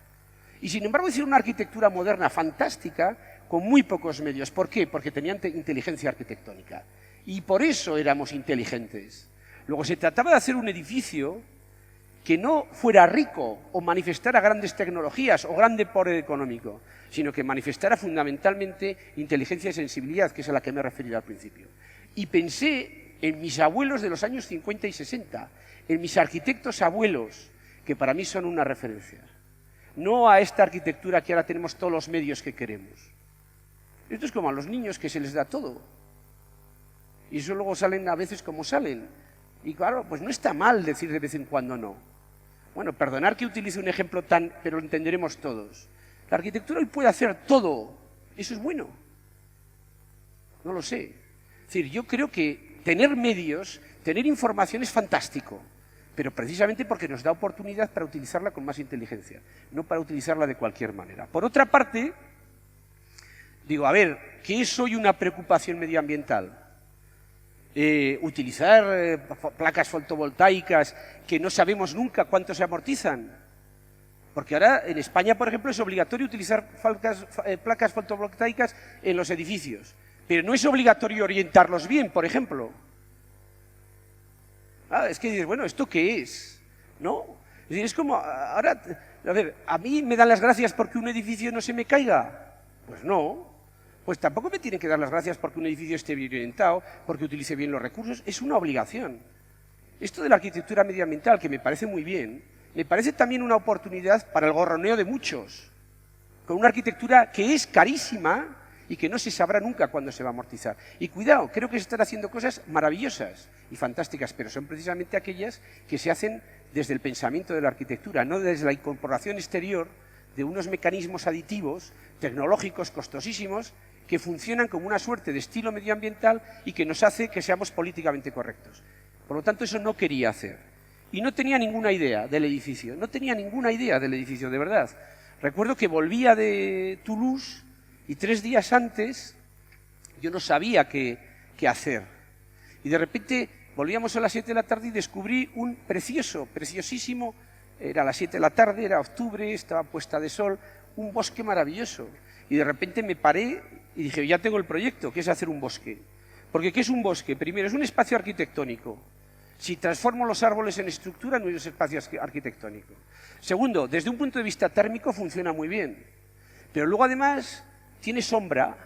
Y sin embargo hicieron una arquitectura moderna, fantástica, con muy pocos medios. ¿Por qué? Porque tenían inteligencia arquitectónica. Y por eso éramos inteligentes. Luego se trataba de hacer un edificio que no fuera rico o manifestara grandes tecnologías o grande poder económico, sino que manifestara fundamentalmente inteligencia y sensibilidad, que es a la que me he referido al principio. Y pensé en mis abuelos de los años 50 y 60, en mis arquitectos abuelos, que para mí son una referencia. No a esta arquitectura que ahora tenemos todos los medios que queremos. Esto es como a los niños que se les da todo. Y eso luego salen a veces como salen. Y claro, pues no está mal decir de vez en cuando no. Bueno, perdonar que utilice un ejemplo tan, pero lo entenderemos todos. La arquitectura hoy puede hacer todo. Eso es bueno. No lo sé. Es decir, yo creo que tener medios, tener información es fantástico, pero precisamente porque nos da oportunidad para utilizarla con más inteligencia, no para utilizarla de cualquier manera. Por otra parte, digo, a ver, ¿qué es hoy una preocupación medioambiental? Utilizar placas fotovoltaicas que no sabemos nunca cuánto se amortizan. Porque ahora en España, por ejemplo, es obligatorio utilizar placas fotovoltaicas en los edificios, pero no es obligatorio orientarlos bien, por ejemplo. Es que dices, bueno, ¿esto qué es? ¿No? Es decir, es como, ahora, a ver, ¿a mí me dan las gracias porque un edificio no se me caiga? Pues no. Pues tampoco me tienen que dar las gracias porque un edificio esté bien orientado, porque utilice bien los recursos. Es una obligación. Esto de la arquitectura medioambiental, que me parece muy bien, me parece también una oportunidad para el gorroneo de muchos, con una arquitectura que es carísima y que no se sabrá nunca cuándo se va a amortizar. Y cuidado, creo que se están haciendo cosas maravillosas y fantásticas, pero son precisamente aquellas que se hacen desde el pensamiento de la arquitectura, no desde la incorporación exterior de unos mecanismos aditivos, tecnológicos, costosísimos, que funcionan como una suerte de estilo medioambiental y que nos hace que seamos políticamente correctos. Por lo tanto, eso no quería hacer. Y no tenía ninguna idea del edificio, de verdad. Recuerdo que volvía de Toulouse y 3 días antes yo no sabía qué hacer. Y de repente volvíamos a las 7 de la tarde y descubrí un preciosísimo, era a las 7 de la tarde, era octubre, estaba puesta de sol, un bosque maravilloso. Y de repente me paré y dije, ya tengo el proyecto, que es hacer un bosque. Porque ¿qué es un bosque? Primero, es un espacio arquitectónico. Si transformo los árboles en estructura, no es un espacio arquitectónico. Segundo, desde un punto de vista térmico funciona muy bien. Pero luego además tiene sombra,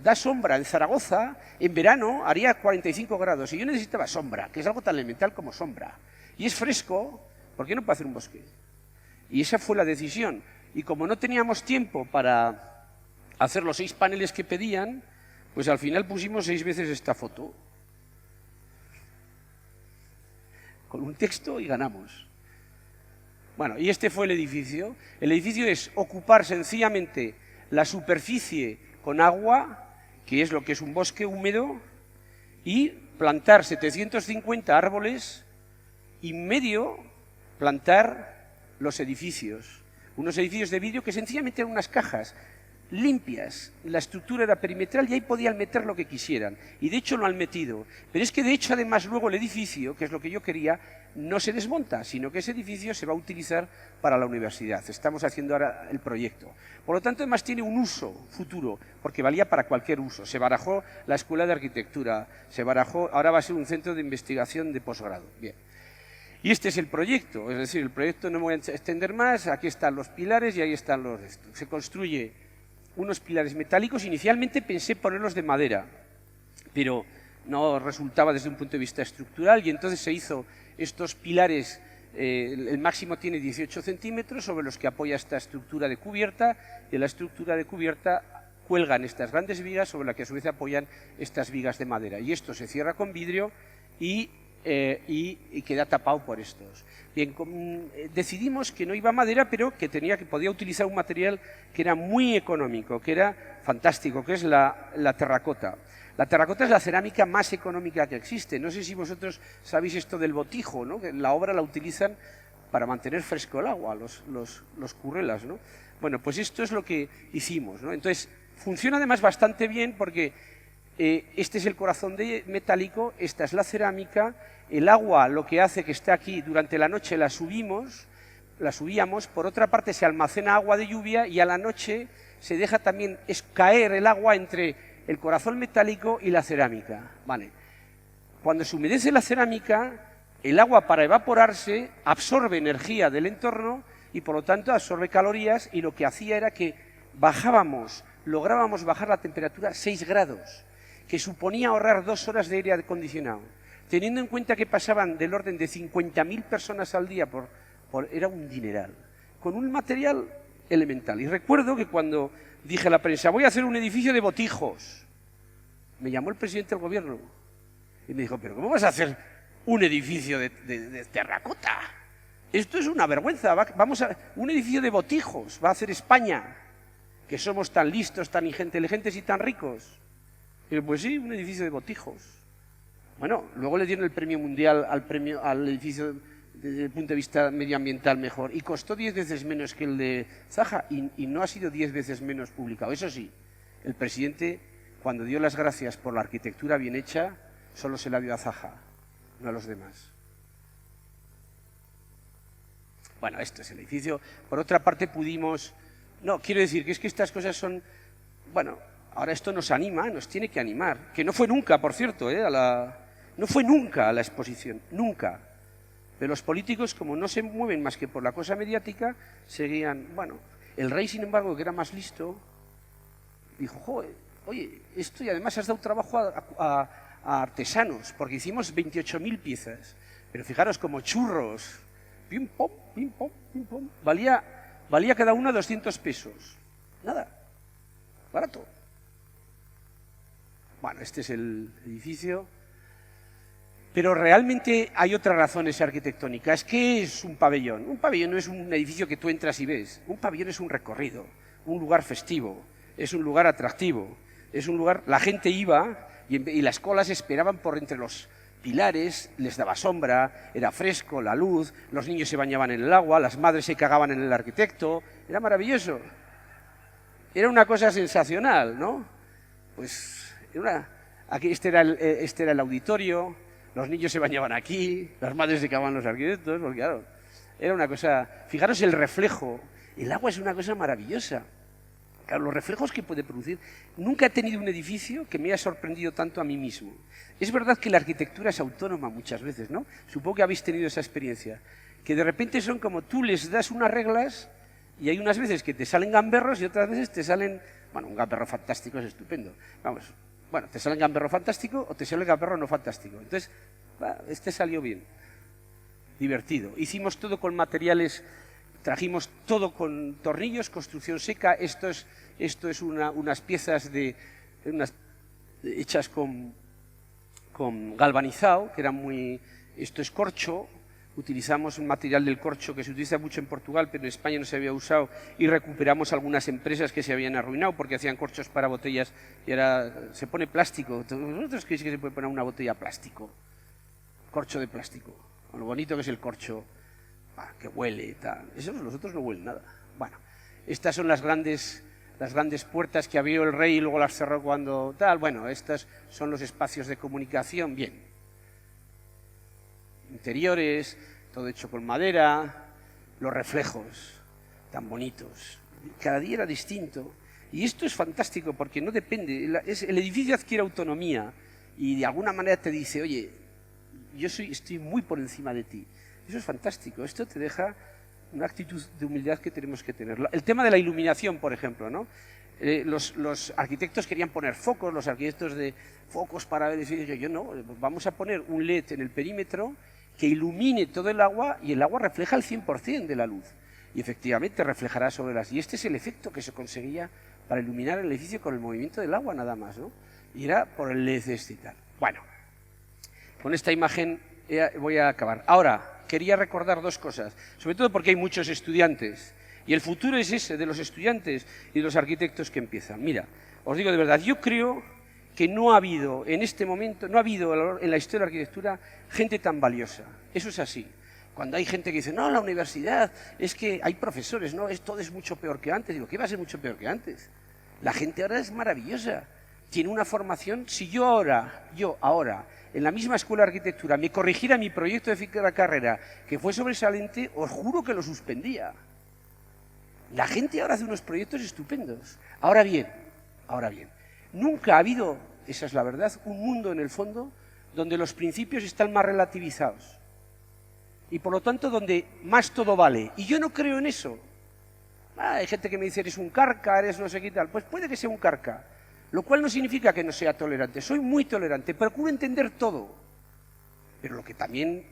da sombra. En Zaragoza, en verano, haría 45 grados y yo necesitaba sombra, que es algo tan elemental como sombra. Y es fresco, ¿por qué no puedo hacer un bosque? Y esa fue la decisión. Y como no teníamos tiempo para hacer los 6 paneles que pedían, pues al final pusimos 6 veces esta foto. Con un texto y ganamos. Bueno, y este fue el edificio. El edificio es ocupar sencillamente la superficie con agua, que es lo que es un bosque húmedo, y plantar 750 árboles y medio plantar los edificios. Unos edificios de vidrio que sencillamente eran unas cajas limpias, la estructura era perimetral y ahí podían meter lo que quisieran. Y de hecho lo han metido. Pero es que de hecho además luego el edificio, que es lo que yo quería, no se desmonta, sino que ese edificio se va a utilizar para la universidad. Estamos haciendo ahora el proyecto. Por lo tanto, además tiene un uso futuro, porque valía para cualquier uso. Se barajó la Escuela de Arquitectura, se barajó, ahora va a ser un centro de investigación de posgrado. Bien. Y este es el proyecto, es decir, el proyecto no me voy a extender más, aquí están los pilares y ahí están los restos. Se construye unos pilares metálicos, inicialmente pensé ponerlos de madera, pero no resultaba desde un punto de vista estructural y entonces se hizo estos pilares, el máximo tiene 18 centímetros sobre los que apoya esta estructura de cubierta y en la estructura de cubierta cuelgan estas grandes vigas sobre las que a su vez apoyan estas vigas de madera. Y esto se cierra con vidrio y queda tapado por estos. Bien, decidimos que no iba madera, pero que podía utilizar un material que era muy económico, que era fantástico, que es la terracota. La terracota es la cerámica más económica que existe. No sé si vosotros sabéis esto del botijo, ¿no? Que en la obra la utilizan para mantener fresco el agua, los currelas, ¿no? Bueno, pues esto es lo que hicimos, ¿no? Entonces, funciona además bastante bien porque este es el corazón metálico, esta es la cerámica, el agua lo que hace que esté aquí durante la noche la subíamos, por otra parte se almacena agua de lluvia y a la noche se deja también caer el agua entre el corazón metálico y la cerámica, ¿vale? Cuando se humedece la cerámica, el agua para evaporarse absorbe energía del entorno y por lo tanto absorbe calorías y lo que hacía era que lográbamos bajar la temperatura 6 grados, que suponía ahorrar 2 horas de aire acondicionado. Teniendo en cuenta que pasaban del orden de 50.000 personas al día, era un dineral, con un material elemental. Y recuerdo que cuando dije a la prensa, voy a hacer un edificio de botijos, me llamó el presidente del gobierno y me dijo, pero ¿cómo vas a hacer un edificio de terracota? Esto es una vergüenza, un edificio de botijos va a hacer España, que somos tan listos, tan inteligentes y tan ricos. Y yo, pues sí, un edificio de botijos. Bueno, luego le dieron el premio mundial al edificio desde el punto de vista medioambiental mejor y costó 10 veces menos que el de Zaha y no ha sido 10 veces menos publicado. Eso sí, el presidente, cuando dio las gracias por la arquitectura bien hecha, solo se la dio a Zaha, no a los demás. Bueno, esto es el edificio. Por otra parte pudimos... No, quiero decir que es que estas cosas son... Bueno, ahora esto nos anima, nos tiene que animar. Que no fue nunca, por cierto, no fue nunca a la exposición, nunca. Pero los políticos, como no se mueven más que por la cosa mediática, seguían... Bueno, el rey, sin embargo, que era más listo, dijo, joder, oye, esto y además has dado trabajo a artesanos, porque hicimos 28.000 piezas. Pero fijaros, como churros, pim, pom, pim, pom, pim, pom. Valía cada una 200 pesos. Nada, barato. Bueno, este es el edificio. Pero realmente hay otras razones arquitectónicas. ¿Qué es un pabellón? Un pabellón no es un edificio que tú entras y ves. Un pabellón es un recorrido, un lugar festivo, es un lugar atractivo, es un lugar... La gente iba y las colas esperaban por entre los pilares, les daba sombra, era fresco, la luz, los niños se bañaban en el agua, las madres se cagaban en el arquitecto. Era maravilloso. Era una cosa sensacional, ¿no? Pues aquí este era el auditorio, los niños se bañaban aquí, las madres se cagaban en los arquitectos, porque claro, era una cosa... Fijaros el reflejo, el agua es una cosa maravillosa. Claro, los reflejos que puede producir. Nunca he tenido un edificio que me haya sorprendido tanto a mí mismo. Es verdad que la arquitectura es autónoma muchas veces, ¿no? Supongo que habéis tenido esa experiencia. Que de repente son como tú les das unas reglas y hay unas veces que te salen gamberros y otras veces te salen... Bueno, un gamberro fantástico es estupendo. Vamos, bueno, te sale un gamberro fantástico o te sale un gamberro no fantástico. Entonces, este salió bien. Divertido. Hicimos todo con materiales... Trajimos todo con tornillos, construcción seca. Esto es unas piezas hechas con galvanizado, que eran muy... Esto es corcho. Utilizamos un material del corcho que se utiliza mucho en Portugal, pero en España no se había usado, y recuperamos algunas empresas que se habían arruinado porque hacían corchos para botellas y ahora se pone plástico. ¿Vosotros creéis que se puede poner una botella plástico? Corcho de plástico. Con lo bonito que es el corcho. Que huele y tal. Los otros no huelen nada. Bueno, estas son las grandes puertas que abrió el rey y luego las cerró cuando tal. Bueno, estos son los espacios de comunicación. Bien. Interiores, todo hecho con madera, los reflejos, tan bonitos. Cada día era distinto. Y esto es fantástico porque no depende. El edificio adquiere autonomía y de alguna manera te dice, oye, estoy muy por encima de ti. Eso es fantástico. Esto te deja una actitud de humildad que tenemos que tener. El tema de la iluminación, por ejemplo, ¿no? Los arquitectos querían poner focos, los arquitectos de focos para ver, yo no, vamos a poner un LED en el perímetro que ilumine todo el agua y el agua refleja el 100% de la luz. y efectivamente reflejará sobre las... Y este es el efecto que se conseguía para iluminar el edificio con el movimiento del agua nada más, ¿no? Y era por el LED este y tal. Bueno, con esta imagen voy a acabar. Ahora, quería recordar dos cosas, sobre todo porque hay muchos estudiantes, y el futuro es ese, de los estudiantes y de los arquitectos que empiezan. Mira, os digo de verdad, yo creo que no ha habido en este momento, no ha habido en la historia de la arquitectura gente tan valiosa. Eso es así. Cuando hay gente que dice, no, la universidad, es que hay profesores, no, todo es mucho peor que antes. Digo, ¿qué va a ser mucho peor que antes? La gente ahora es maravillosa. Tiene una formación. Si yo ahora, en la misma escuela de arquitectura, me corrigiera mi proyecto de carrera, que fue sobresaliente, os juro que lo suspendía. La gente ahora hace unos proyectos estupendos. Ahora bien, nunca ha habido, esa es la verdad, un mundo en el fondo donde los principios están más relativizados. Y por lo tanto donde más todo vale. Y yo no creo en eso. Hay gente que me dice, eres un carca, eres no sé qué tal. Pues puede que sea un carca. Lo cual no significa que no sea tolerante. Soy muy tolerante, procuro entender todo. Pero lo que también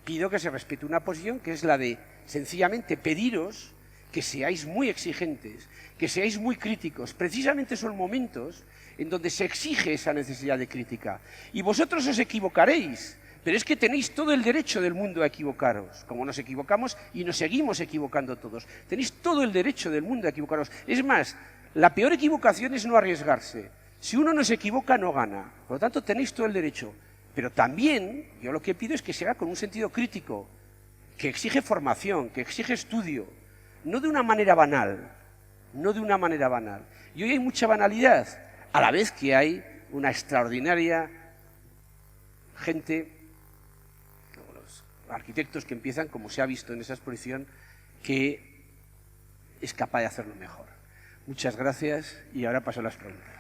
pido que se respete una posición que es la de sencillamente pediros que seáis muy exigentes, que seáis muy críticos. Precisamente son momentos en donde se exige esa necesidad de crítica. Y vosotros os equivocaréis, pero es que tenéis todo el derecho del mundo a equivocaros, como nos equivocamos y nos seguimos equivocando todos. Tenéis todo el derecho del mundo a equivocaros. Es más, la peor equivocación es no arriesgarse. Si uno no se equivoca, no gana. Por lo tanto, tenéis todo el derecho. Pero también, yo lo que pido es que se haga con un sentido crítico, que exige formación, que exige estudio, no de una manera banal, no de una manera banal. Y hoy hay mucha banalidad, a la vez que hay una extraordinaria gente, los arquitectos que empiezan, como se ha visto en esa exposición, que es capaz de hacerlo mejor. Muchas gracias y ahora paso a las preguntas.